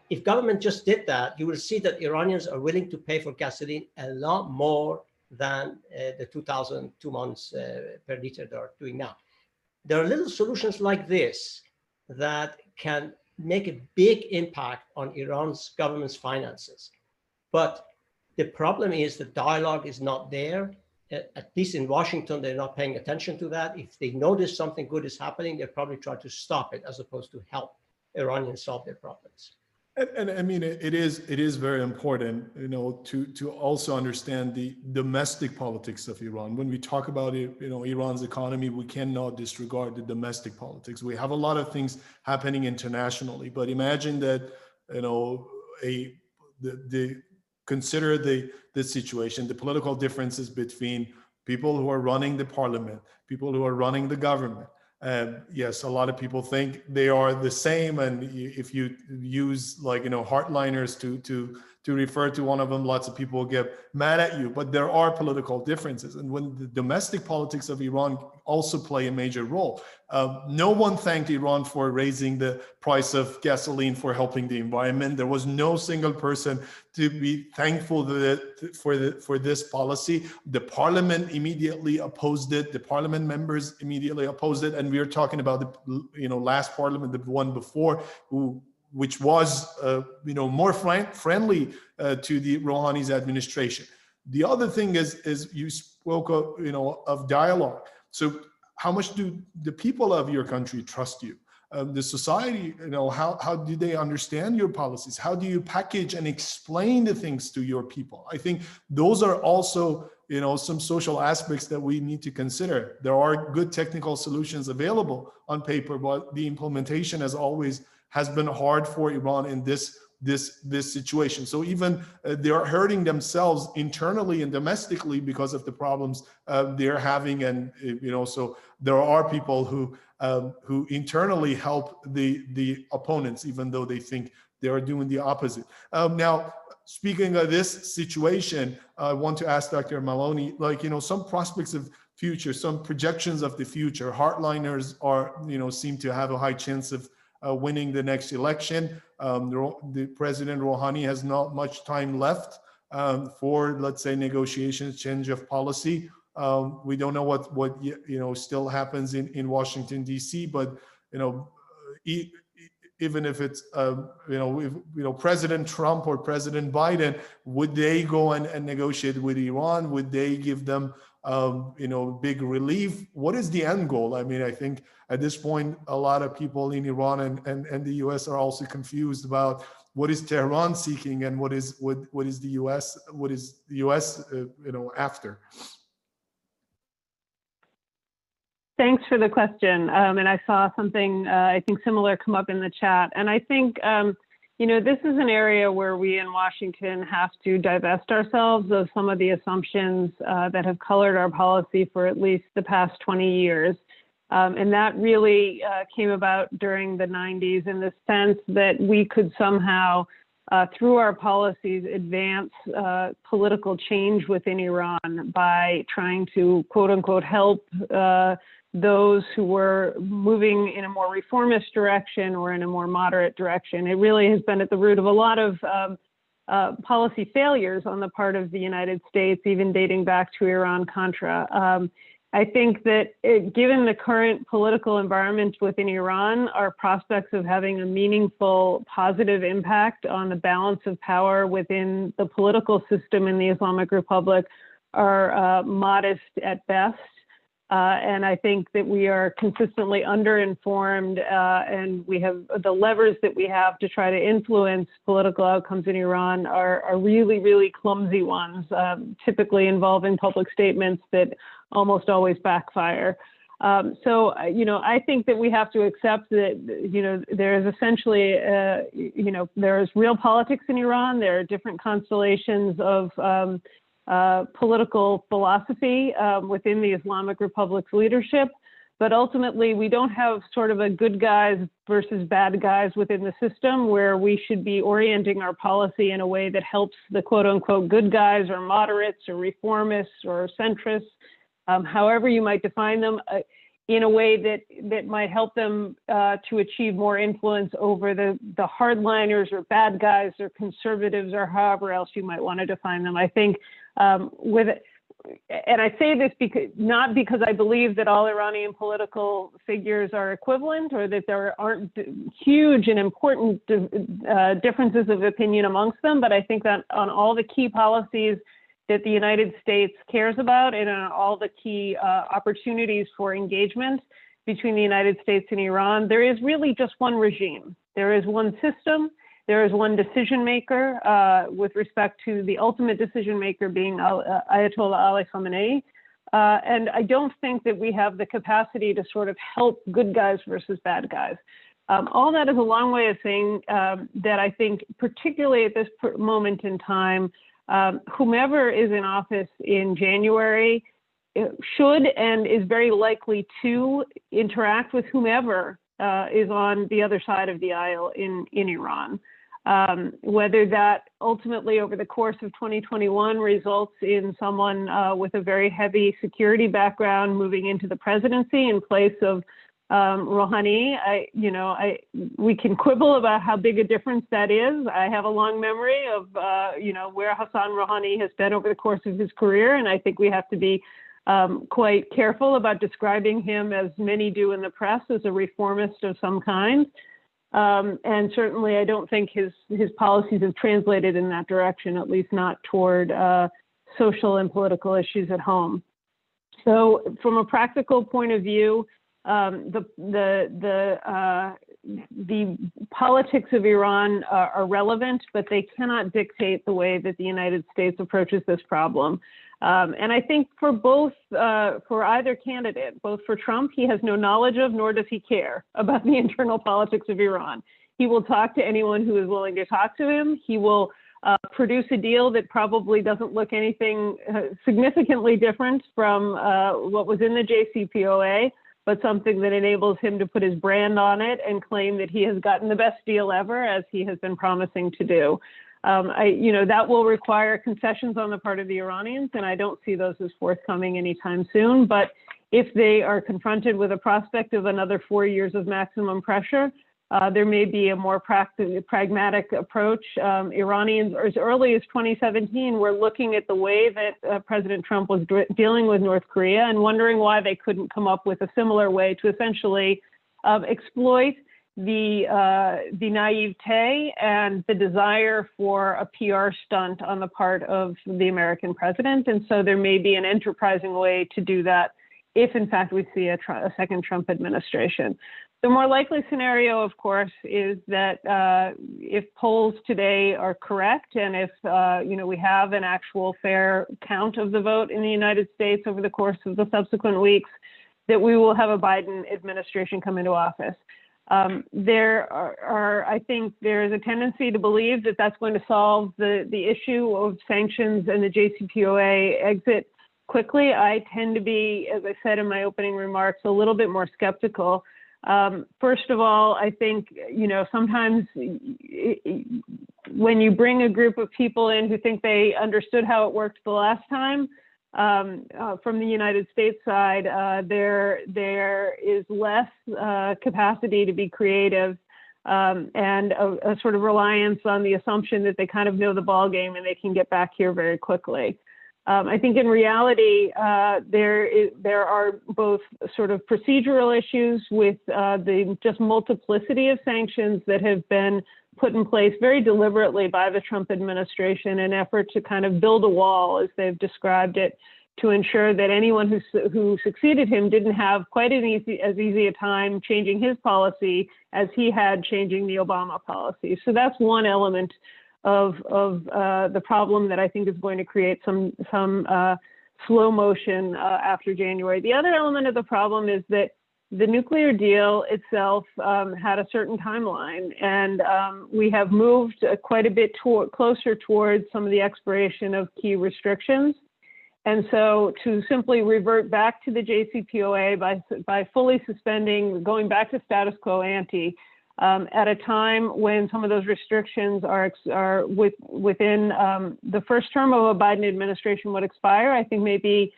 If government just did that, you will see that Iranians are willing to pay for gasoline a lot more than the 2,002 months per liter they are doing now. There are little solutions like this that can make a big impact on Iran's government's finances. But the problem is the dialogue is not there. At least in Washington, they're not paying attention to that. If they notice something good is happening, they probably try to stop it as opposed to help Iranians solve their problems. And I mean, it is very important, you know, to also understand the domestic politics of Iran. When we talk about it, you know, Iran's economy, we cannot disregard the domestic politics. We have a lot of things happening internationally, but imagine that, you know, consider the situation, the political differences between people who are running the parliament, people who are running the government. Yes, a lot of people think they are the same, and if you use, like, you know, hardliners to refer to one of them, lots of people get mad at you. But there are political differences, and when the domestic politics of Iran also play a major role. No one thanked Iran for raising the price of gasoline for helping the environment. There was no single person to be thankful for this policy. The parliament immediately opposed it. The parliament members immediately opposed it, and we are talking about the, you know, last parliament, the one before, which was you know, more friendly to the Rouhani's administration. The other thing is you spoke of, you know, of dialogue. So how much do the people of your country trust you? The society, you know, how do they understand your policies? How do you package and explain the things to your people? I think those are also, you know, some social aspects that we need to consider. There are good technical solutions available on paper, but the implementation, as always, has been hard for Iran in this situation. So even they are hurting themselves internally and domestically because of the problems they're having, and you know, so there are people who internally help the opponents, even though they think they are doing the opposite. Now, speaking of this situation, I want to ask Dr. Maloney, like, you know, some prospects of future, some projections of the future. Hardliners are, you know, seem to have a high chance of winning the next election. The President Rouhani has not much time left for, let's say, negotiations, change of policy. We don't know what you know still happens in Washington D.C., but you know, even if it's you know President Trump or President Biden, would they go and negotiate with Iran? Would they give them you know, big relief? What is the end goal? I mean, I think at this point, a lot of people in Iran and the U.S. are also confused about what is Tehran seeking and what is the U.S. You know, after. Thanks for the question. And I saw something I think similar come up in the chat. And I think, you know, this is an area where we in Washington have to divest ourselves of some of the assumptions that have colored our policy for at least the past 20 years. And that really came about during the 90s in the sense that we could somehow, through our policies, advance political change within Iran by trying to, quote unquote, help those who were moving in a more reformist direction or in a more moderate direction. It really has been at the root of a lot of policy failures on the part of the United States, even dating back to Iran-Contra. I think that given the current political environment within Iran, our prospects of having a meaningful positive impact on the balance of power within the political system in the Islamic Republic are modest at best. And I think that we are consistently underinformed, and we have the levers that we have to try to influence political outcomes in Iran are really, really clumsy ones, typically involving public statements that almost always backfire. So, I think that we have to accept that, there is essentially, there is real politics in Iran. There are different constellations of political philosophy within the Islamic Republic's leadership. But ultimately, we don't have sort of a good guys versus bad guys within the system where we should be orienting our policy in a way that helps the quote unquote good guys or moderates or reformists or centrists, however you might define them, in a way that might help them to achieve more influence over the hardliners or bad guys or conservatives or however else you might want to define them. I think and I say this not because I believe that all Iranian political figures are equivalent or that there aren't huge and important differences of opinion amongst them, but I think that on all the key policies that the United States cares about and on all the key opportunities for engagement between the United States and Iran, there is really just one regime. There is one system. There is one decision maker with respect to the ultimate decision maker being Ayatollah Ali Khamenei. And I don't think that we have the capacity to sort of help good guys versus bad guys. All that is a long way of saying that I think, particularly at this moment in time, whomever is in office in January should and is very likely to interact with whomever is on the other side of the aisle in Iran. Whether that ultimately over the course of 2021 results in someone with a very heavy security background moving into the presidency in place of Rouhani, we can quibble about how big a difference that is. I have a long memory of, where Hassan Rouhani has been over the course of his career, and I think we have to be quite careful about describing him, as many do in the press, as a reformist of some kind. And certainly, I don't think his policies have translated in that direction, at least not toward social and political issues at home. So, from a practical point of view, the politics of Iran are relevant, but they cannot dictate the way that the United States approaches this problem. And I think for either candidate, both for Trump, he has no knowledge of, nor does he care about the internal politics of Iran. He will talk to anyone who is willing to talk to him. He will produce a deal that probably doesn't look anything significantly different from what was in the JCPOA, but something that enables him to put his brand on it and claim that he has gotten the best deal ever, as he has been promising to do. That will require concessions on the part of the Iranians, and I don't see those as forthcoming anytime soon. But if they are confronted with a prospect of another 4 years of maximum pressure, there may be a more pragmatic approach. Iranians, as early as 2017, were looking at the way that President Trump was dealing with North Korea and wondering why they couldn't come up with a similar way to essentially exploit the naivete and the desire for a PR stunt on the part of the American president. And so there may be an enterprising way to do that if, in fact, we see a second Trump administration. The more likely scenario, of course, is that if polls today are correct and if we have an actual fair count of the vote in the United States over the course of the subsequent weeks, that we will have a Biden administration come into office. I think there is a tendency to believe that that's going to solve the issue of sanctions and the JCPOA exit quickly. I tend to be, as I said in my opening remarks, a little bit more skeptical. First of all, I think, sometimes when you bring a group of people in who think they understood how it worked the last time, from the United States side, there is less capacity to be creative and a sort of reliance on the assumption that they kind of know the ball game and they can get back here very quickly. I think in reality, there are both sort of procedural issues with the just multiplicity of sanctions that have been put in place very deliberately by the Trump administration in an effort to kind of build a wall, as they've described it, to ensure that anyone who succeeded him didn't have quite as easy a time changing his policy as he had changing the Obama policy. So that's one element of the problem that I think is going to create some slow motion after January. The other element of the problem is that the nuclear deal itself had a certain timeline, and we have moved quite a bit closer towards some of the expiration of key restrictions. And so to simply revert back to the JCPOA by fully suspending, going back to status quo ante, at a time when some of those restrictions are within the first term of a Biden administration would expire, I think may be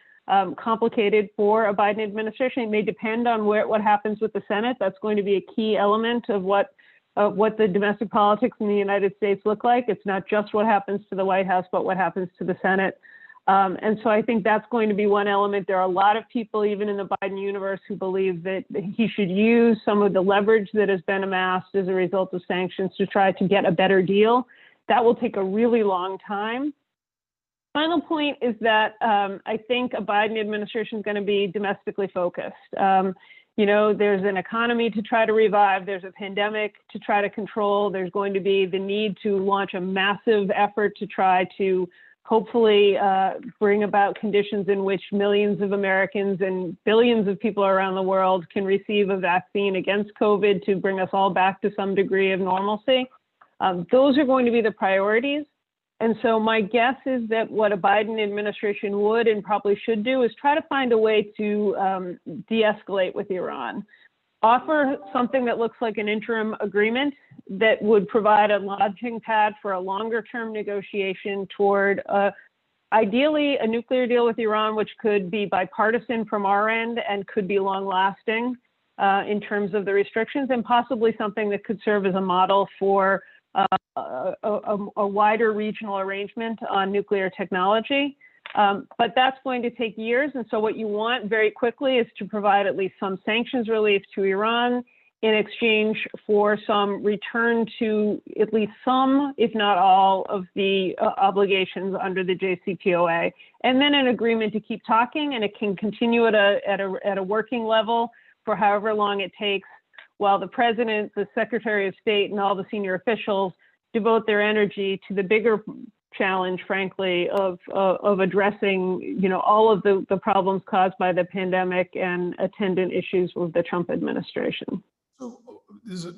complicated for a Biden administration. It may depend on what happens with the Senate. That's going to be a key element of what the domestic politics in the United States look like. It's not just what happens to the White House, but what happens to the Senate. And so I think that's going to be one element. There are a lot of people, even in the Biden universe, who believe that he should use some of the leverage that has been amassed as a result of sanctions to try to get a better deal. That will take a really long time. Final point is that I think a Biden administration is going to be domestically focused. There's an economy to try to revive. There's a pandemic to try to control. There's going to be the need to launch a massive effort to try to hopefully bring about conditions in which millions of Americans and billions of people around the world can receive a vaccine against COVID to bring us all back to some degree of normalcy. Those are going to be the priorities. And so my guess is that what a Biden administration would and probably should do is try to find a way to de-escalate with Iran. Offer something that looks like an interim agreement that would provide a launching pad for a longer term negotiation toward ideally a nuclear deal with Iran, which could be bipartisan from our end and could be long lasting in terms of the restrictions, and possibly something that could serve as a model for a wider regional arrangement on nuclear technology. But that's going to take years. And so what you want very quickly is to provide at least some sanctions relief to Iran in exchange for some return to at least some, if not all, of the obligations under the JCPOA. And then an agreement to keep talking, and it can continue at a working level for however long it takes, while the president, the secretary of state, and all the senior officials devote their energy to the bigger challenge, frankly, of addressing, all of the problems caused by the pandemic and attendant issues with the Trump administration. So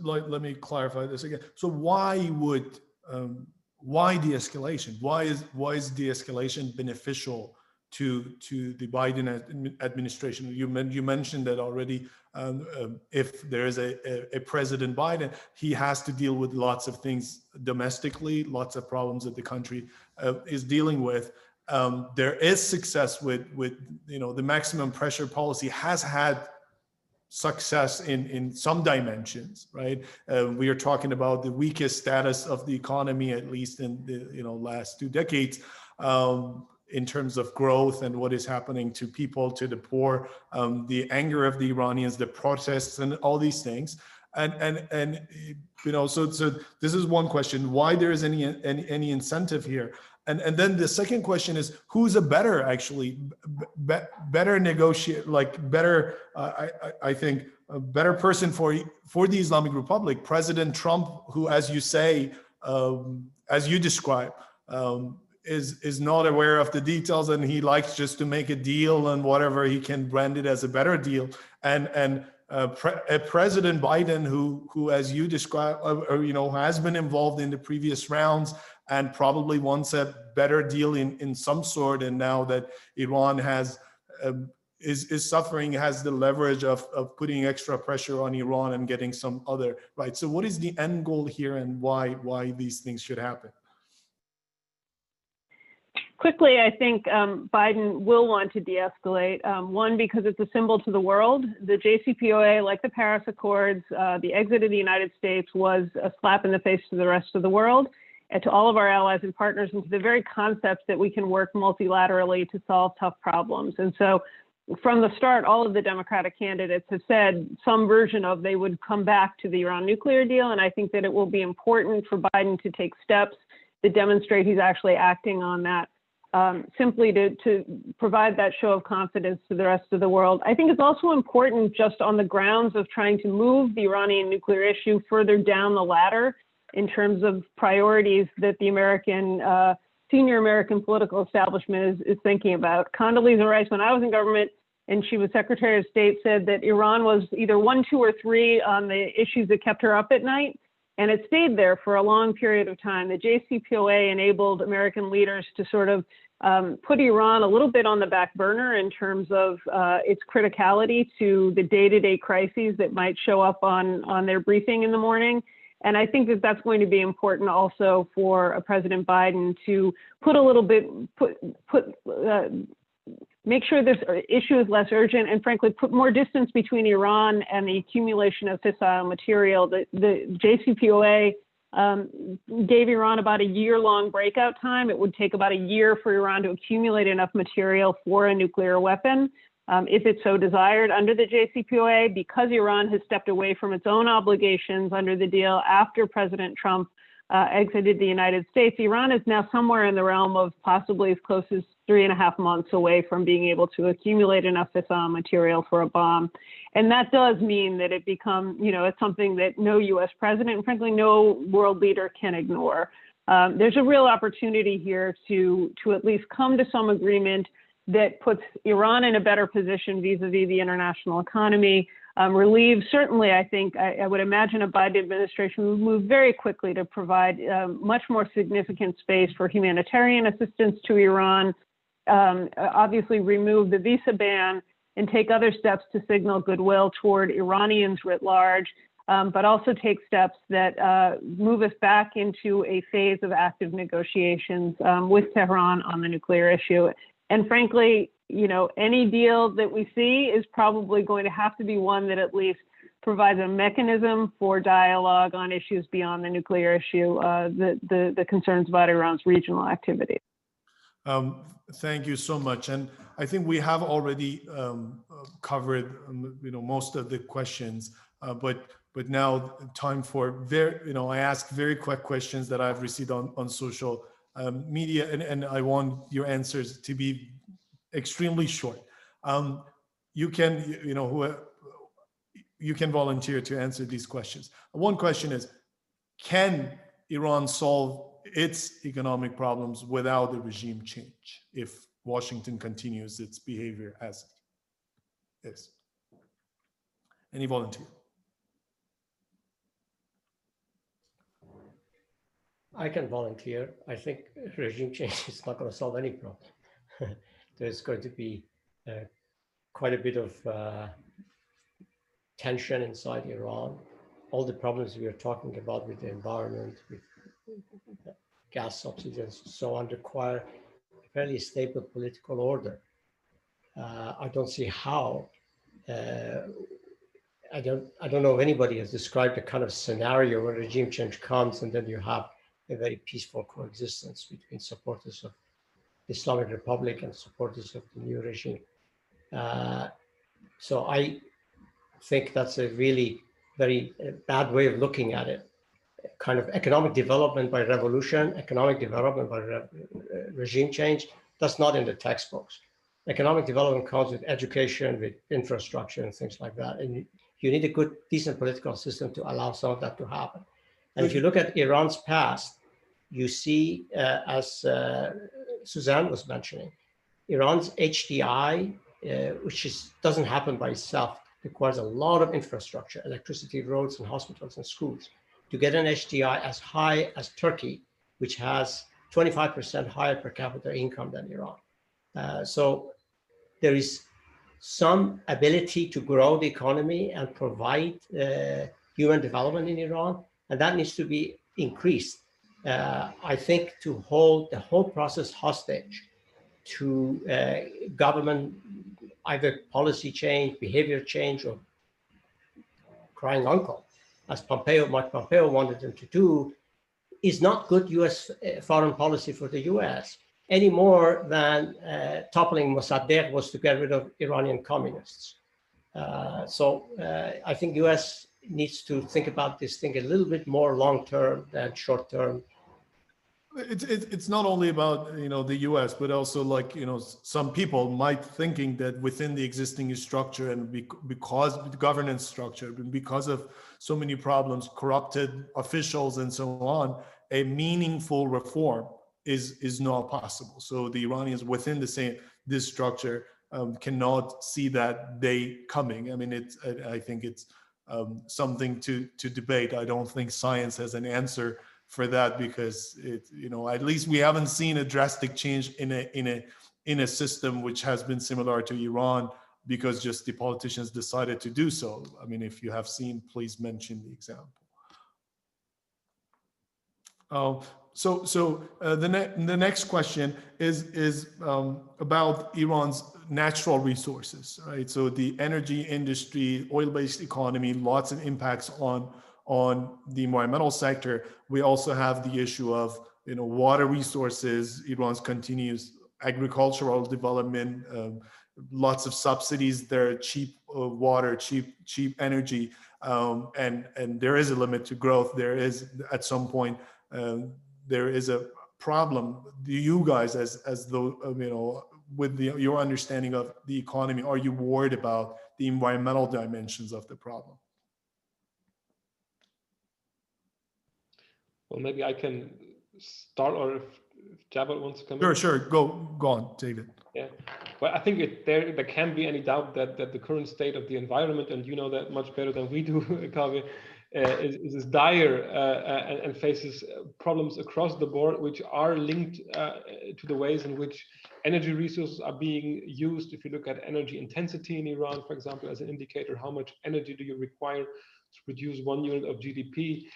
let me clarify this again. So why de-escalation? Why is de-escalation beneficial to the Biden administration? You mentioned that already. If there is a President Biden, he has to deal with lots of things domestically, lots of problems that the country is dealing with. There is success with the maximum pressure policy has had success in some dimensions, right? We are talking about the weakest status of the economy, at least in the last 2 decades. In terms of growth and what is happening to people, to the poor, the anger of the Iranians, the protests, and all these things, and so this is one question: why there is any incentive here? And then the second question is, who's a better better negotiate, better? I think a better person for the Islamic Republic, President Trump, who, as you say, as you describe. Is not aware of the details, and he likes just to make a deal and whatever he can brand it as a better deal. And President Biden, who as you describe, has been involved in the previous rounds and probably wants a better deal in some sort. And now that Iran is suffering, has the leverage of putting extra pressure on Iran and getting some other right. So what is the end goal here, and why these things should happen? Quickly, I think Biden will want to de-escalate. One, because it's a symbol to the world. The JCPOA, like the Paris Accords, the exit of the United States was a slap in the face to the rest of the world. and to all of our allies and partners, and to the very concepts that we can work multilaterally to solve tough problems. And so from the start, all of the Democratic candidates have said some version of they would come back to the Iran nuclear deal. And I think that it will be important for Biden to take steps that demonstrate he's actually acting on that, simply to provide that show of confidence to the rest of the world. I think it's also important just on the grounds of trying to move the Iranian nuclear issue further down the ladder in terms of priorities that the senior American political establishment is thinking about. Condoleezza Rice, when I was in government and she was Secretary of State, said that Iran was either 1, 2, or 3 on the issues that kept her up at night. And it stayed there for a long period of time. The JCPOA enabled American leaders to sort of put Iran a little bit on the back burner in terms of its criticality to the day-to-day crises that might show up on their briefing in the morning. And I think that that's going to be important also for President Biden to put a little bit, make sure this issue is less urgent, and frankly, put more distance between Iran and the accumulation of fissile material. The JCPOA gave Iran about a year-long breakout time. It would take about a year for Iran to accumulate enough material for a nuclear weapon, if it so desired under the JCPOA. Because Iran has stepped away from its own obligations under the deal after President Trump exited the United States, Iran is now somewhere in the realm of possibly as close as 3.5 months away from being able to accumulate enough fissile material for a bomb. And that does mean that it becomes, it's something that no U.S. president, and frankly, no world leader can ignore. There's a real opportunity here to at least come to some agreement that puts Iran in a better position vis-a-vis the international economy. Relieve, certainly, I think, I would imagine a Biden administration would move very quickly to provide much more significant space for humanitarian assistance to Iran, obviously remove the visa ban and take other steps to signal goodwill toward Iranians writ large, but also take steps that move us back into a phase of active negotiations with Tehran on the nuclear issue. And frankly, any deal that we see is probably going to have to be one that at least provides a mechanism for dialogue on issues beyond the nuclear issue, the concerns about Iran's regional activity. Thank you so much. And I think we have already covered, most of the questions, but now time for I ask very quick questions that I've received on social media, and I want your answers to be extremely short. You can, you can volunteer to answer these questions. One question is, can Iran solve its economic problems without a regime change if Washington continues its behavior as it is? Any volunteer? I can volunteer. I think regime change is not going to solve any problem. There's going to be quite a bit of tension inside Iran. All the problems we are talking about with the environment, with gas subsidies and so on, require a fairly stable political order. I don't see how. I don't know if anybody has described a kind of scenario where regime change comes and then you have a very peaceful coexistence between supporters of the Islamic Republic and supporters of the new regime. So I think that's a really very bad way of looking at it. Kind of economic development by revolution, economic development by regime change, that's not in the textbooks. Economic development comes with education, with infrastructure and things like that. And you need a good, decent political system to allow some of that to happen. And if you look at Iran's past, you see, as Suzanne was mentioning, Iran's HDI, which doesn't happen by itself, requires a lot of infrastructure, electricity, roads, and hospitals and schools. To get an HDI as high as Turkey, which has 25% higher per capita income than Iran. So there is some ability to grow the economy and provide human development in Iran, and that needs to be increased. I think to hold the whole process hostage to government, either policy change, behavior change, or crying uncle, as Mike Pompeo wanted them to do, is not good US foreign policy for the US any more than toppling Mossadegh was to get rid of Iranian communists. So I think US needs to think about this thing a little bit more long-term than short-term. It's not only about, you know, the US, but also, like, you know, some people might thinking that within the existing structure and because the governance structure, and because of so many problems, corrupted officials and so on, a meaningful reform is not possible. So the Iranians within this structure cannot see that day coming. I mean, I think it's something to debate. I don't think science has an answer for that, because you know, at least we haven't seen a drastic change in a system which has been similar to Iran, because just the politicians decided to do so. I mean, if you have seen, please mention the example. So the next question is about Iran's natural resources, right? So the energy industry, oil-based economy, lots of impacts on the environmental sector. We also have the issue of, you know, water resources, Iran's continuous agricultural development, lots of subsidies there, cheap water, cheap energy, and there is a limit to growth. There is, at some point, there is a problem. Do you guys, as though, you know, with your understanding of the economy, are you worried about the environmental dimensions of the problem? Well, maybe I can start, or if Djavad wants to come in. Sure, go on, David. Yeah, well, I think there can't be any doubt that the current state of the environment, and you know that much better than we do, Kaveh, is dire and faces problems across the board, which are linked to the ways in which energy resources are being used. If you look at energy intensity in Iran, for example, as an indicator, how much energy do you require to produce 1 unit of GDP?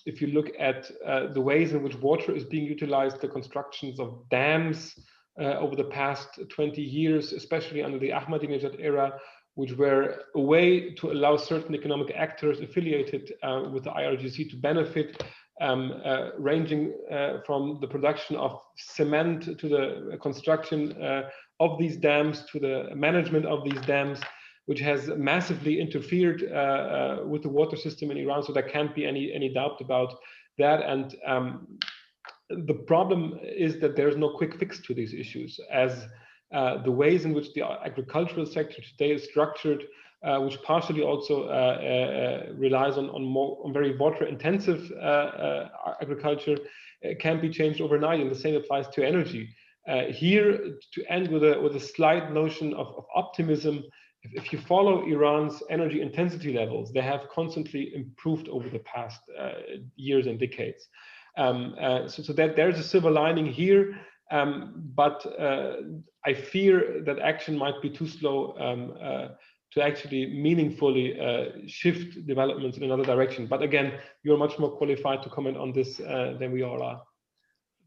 If you look at the ways in which water is being utilized, the constructions of dams over the past 20 years, especially under the Ahmadinejad era, which were a way to allow certain economic actors affiliated with the IRGC to benefit, ranging from the production of cement to the construction of these dams to the management of these dams, which has massively interfered with the water system in Iran. So there can't be any doubt about that. And the problem is that there's no quick fix to these issues, as the ways in which the agricultural sector today is structured, which partially also relies on very water-intensive agriculture, can be changed overnight, and the same applies to energy. Here, to end with a slight notion of optimism, if you follow Iran's energy intensity levels, they have constantly improved over the past years and decades. So that there's a silver lining here, but I fear that action might be too slow to actually meaningfully shift developments in another direction. But again, you're much more qualified to comment on this than we all are.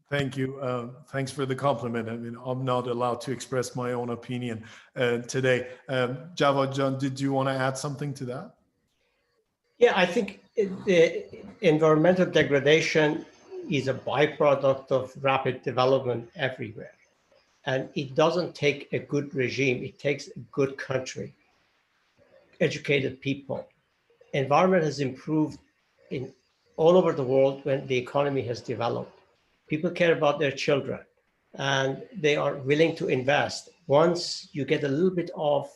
Thank you. Thanks for the compliment. I mean, I'm not allowed to express my own opinion today. Djavad John, did you want to add something to that? Yeah, I think the environmental degradation is a byproduct of rapid development everywhere. And it doesn't take a good regime, it takes a good country, educated people. Environment has improved in all over the world when the economy has developed. People care about their children and they are willing to invest. Once you get a little bit of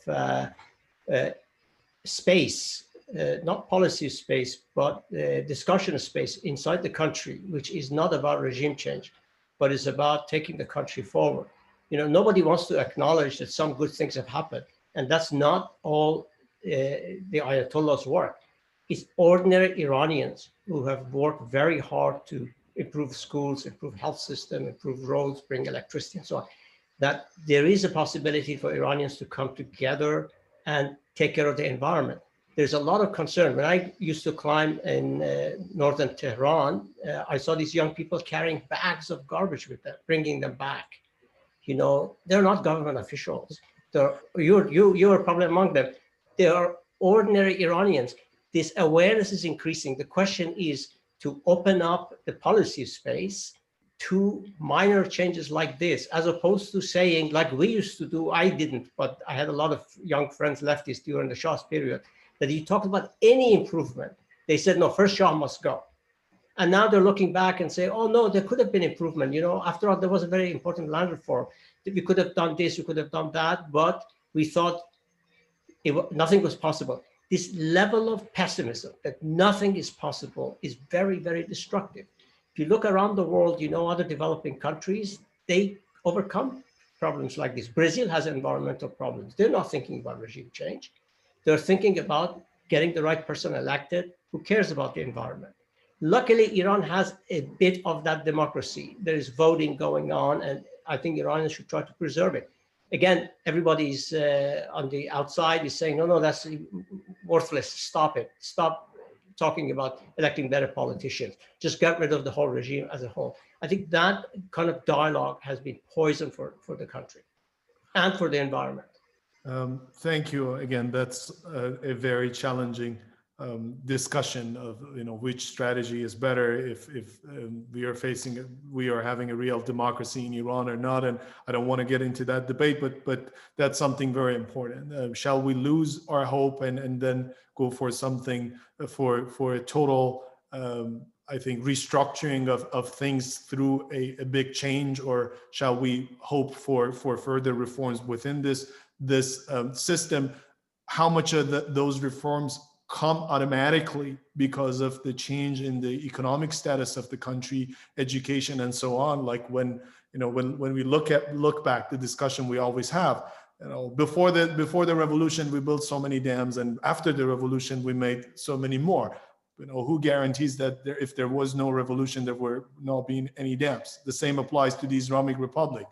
space, not policy space, but discussion space inside the country, which is not about regime change, but is about taking the country forward. You know, nobody wants to acknowledge that some good things have happened, and that's not all the Ayatollah's work. It's ordinary Iranians who have worked very hard to improve schools, improve health system, improve roads, bring electricity, and so on. That there is a possibility for Iranians to come together and take care of the environment. There's a lot of concern. When I used to climb in northern Tehran, I saw these young people carrying bags of garbage with them, bringing them back. You know, they're not government officials. You're probably among them. They are ordinary Iranians. This awareness is increasing. The question is to open up the policy space to minor changes like this, as opposed to saying, like we used to do, I didn't, but I had a lot of young friends, leftists, during the Shah's period, that you talked about any improvement. They said, no, first Shah must go. And now they're looking back and say, oh, no, there could have been improvement. You know, after all, there was a very important land reform. We could have done this, we could have done that, but we thought nothing was possible. This level of pessimism that nothing is possible is very, very destructive. If you look around the world, you know, other developing countries, they overcome problems like this. Brazil has environmental problems. They're not thinking about regime change. They're thinking about getting the right person elected who cares about the environment. Luckily, Iran has a bit of that democracy. There is voting going on, and I think Iranians should try to preserve it. Again, everybody's on the outside is saying, no, no, that's worthless. Stop it. Stop talking about electing better politicians. Just get rid of the whole regime as a whole. I think that kind of dialogue has been poison for the country and for the environment. Thank you. Again, that's a very challenging discussion of, you know, which strategy is better if we are having a real democracy in Iran or not. And I don't want to get into that debate, but that's something very important. Shall we lose our hope and then go for something for a total, I think, restructuring of things through a big change, or shall we hope for further reforms within this system? How much of those reforms come automatically because of the change in the economic status of the country, education, and so on? Like when we look back, the discussion we always have, you know, before the revolution we built so many dams, and after the revolution we made so many more. You know, who guarantees that if there was no revolution there were not being any dams? The same applies to the Islamic Republic.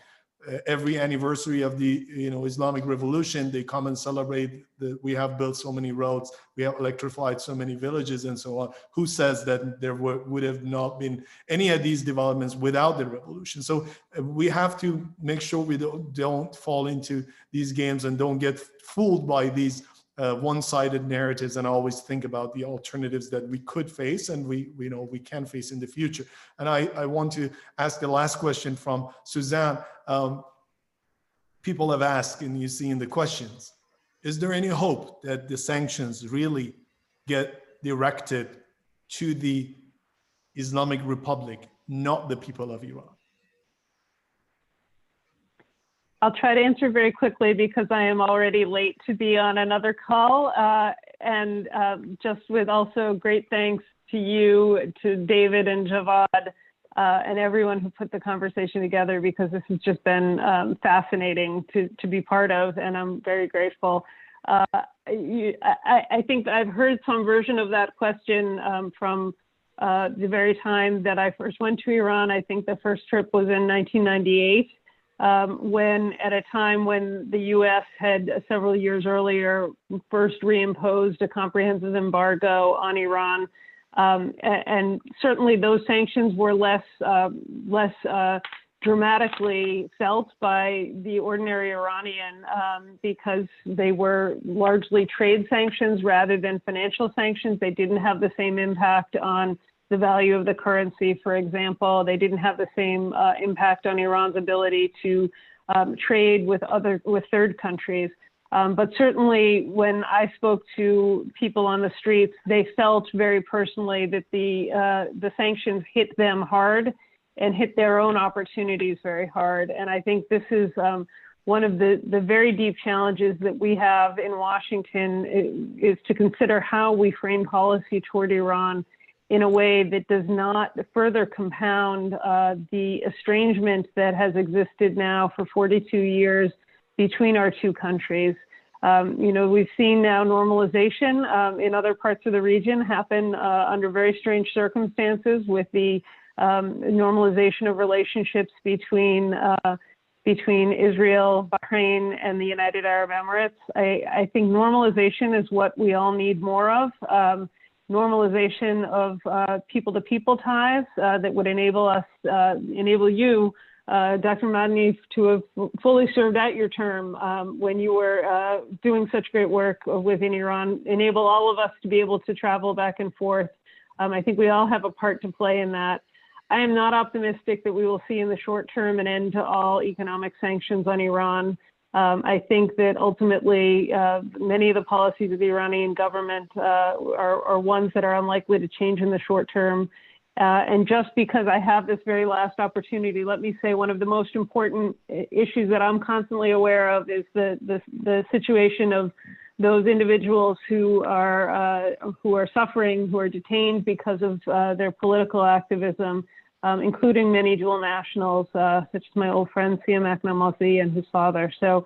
Every anniversary of the Islamic Revolution, they come and celebrate that we have built so many roads, we have electrified so many villages, and so on. Who says that there would have not been any of these developments without the revolution? So we have to make sure we don't fall into these games and don't get fooled by these one-sided narratives, and always think about the alternatives that we could face and we can face in the future. And I want to ask the last question from Suzanne. People have asked, and you see in the questions, is there any hope that the sanctions really get directed to the Islamic Republic, not the people of Iran? I'll try to answer very quickly because I am already late to be on another call. And just with also great thanks to you, to David and Djavad, and everyone who put the conversation together, because this has just been fascinating to be part of, and I'm very grateful. I think I've heard some version of that question from the very time that I first went to Iran. I think the first trip was in 1998. When at a time when the U.S. had several years earlier first reimposed a comprehensive embargo on Iran, and certainly those sanctions were less dramatically felt by the ordinary Iranian because they were largely trade sanctions rather than financial sanctions. They didn't have the same impact on the value of the currency, for example. They didn't have the same impact on Iran's ability to trade with third countries. But certainly when I spoke to people on the streets, they felt very personally that the sanctions hit them hard and hit their own opportunities very hard. And I think this is one of the very deep challenges that we have in Washington is to consider how we frame policy toward Iran in a way that does not further compound the estrangement that has existed now for 42 years between our two countries. We've seen now normalization in other parts of the region happen under very strange circumstances, with the normalization of relationships between Israel, Bahrain, and the United Arab Emirates. I think normalization is what we all need more of. Normalization of people-to-people ties that would enable you, Dr. Madani, to have fully served out your term when you were doing such great work within Iran, enable all of us to be able to travel back and forth I think we all have a part to play in that. I am not optimistic that we will see in the short term an end to all economic sanctions on Iran. I think that ultimately many of the policies of the Iranian government are ones that are unlikely to change in the short term. And just because I have this very last opportunity, let me say one of the most important issues that I'm constantly aware of is the situation of those individuals who are suffering, who are detained because of their political activism, including many dual nationals, such as my old friend Siamak Namazi and his father. So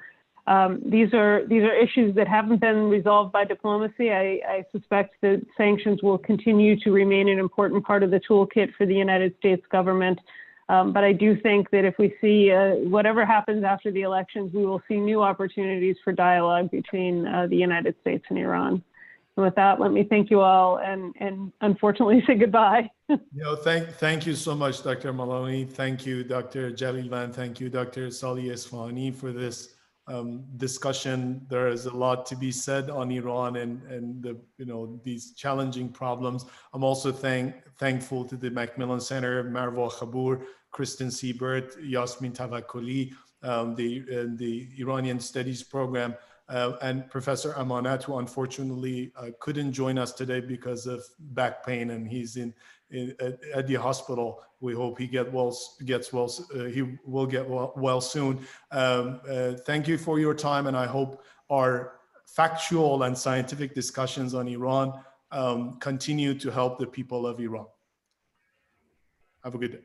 these are issues that haven't been resolved by diplomacy. I suspect that sanctions will continue to remain an important part of the toolkit for the United States government. But I do think that if we see whatever happens after the elections, we will see new opportunities for dialogue between the United States and Iran. And with that, let me thank you all and unfortunately say goodbye. Thank you so much, Dr. Maloney. Thank you, Dr. Jalilvand. Thank you, Dr. Salehi-Isfahani, for this discussion. There is a lot to be said on Iran and the, these challenging problems. I'm also thankful to the Macmillan Center, Marwa Khabour, Kristen Siebert, Yasmin Tavakkoli, the Iranian Studies program, and Professor Amanat, who unfortunately couldn't join us today because of back pain, and he's at the hospital. We hope he gets well. He will get well soon. Thank you for your time, and I hope our factual and scientific discussions on Iran continue to help the people of Iran. Have a good day.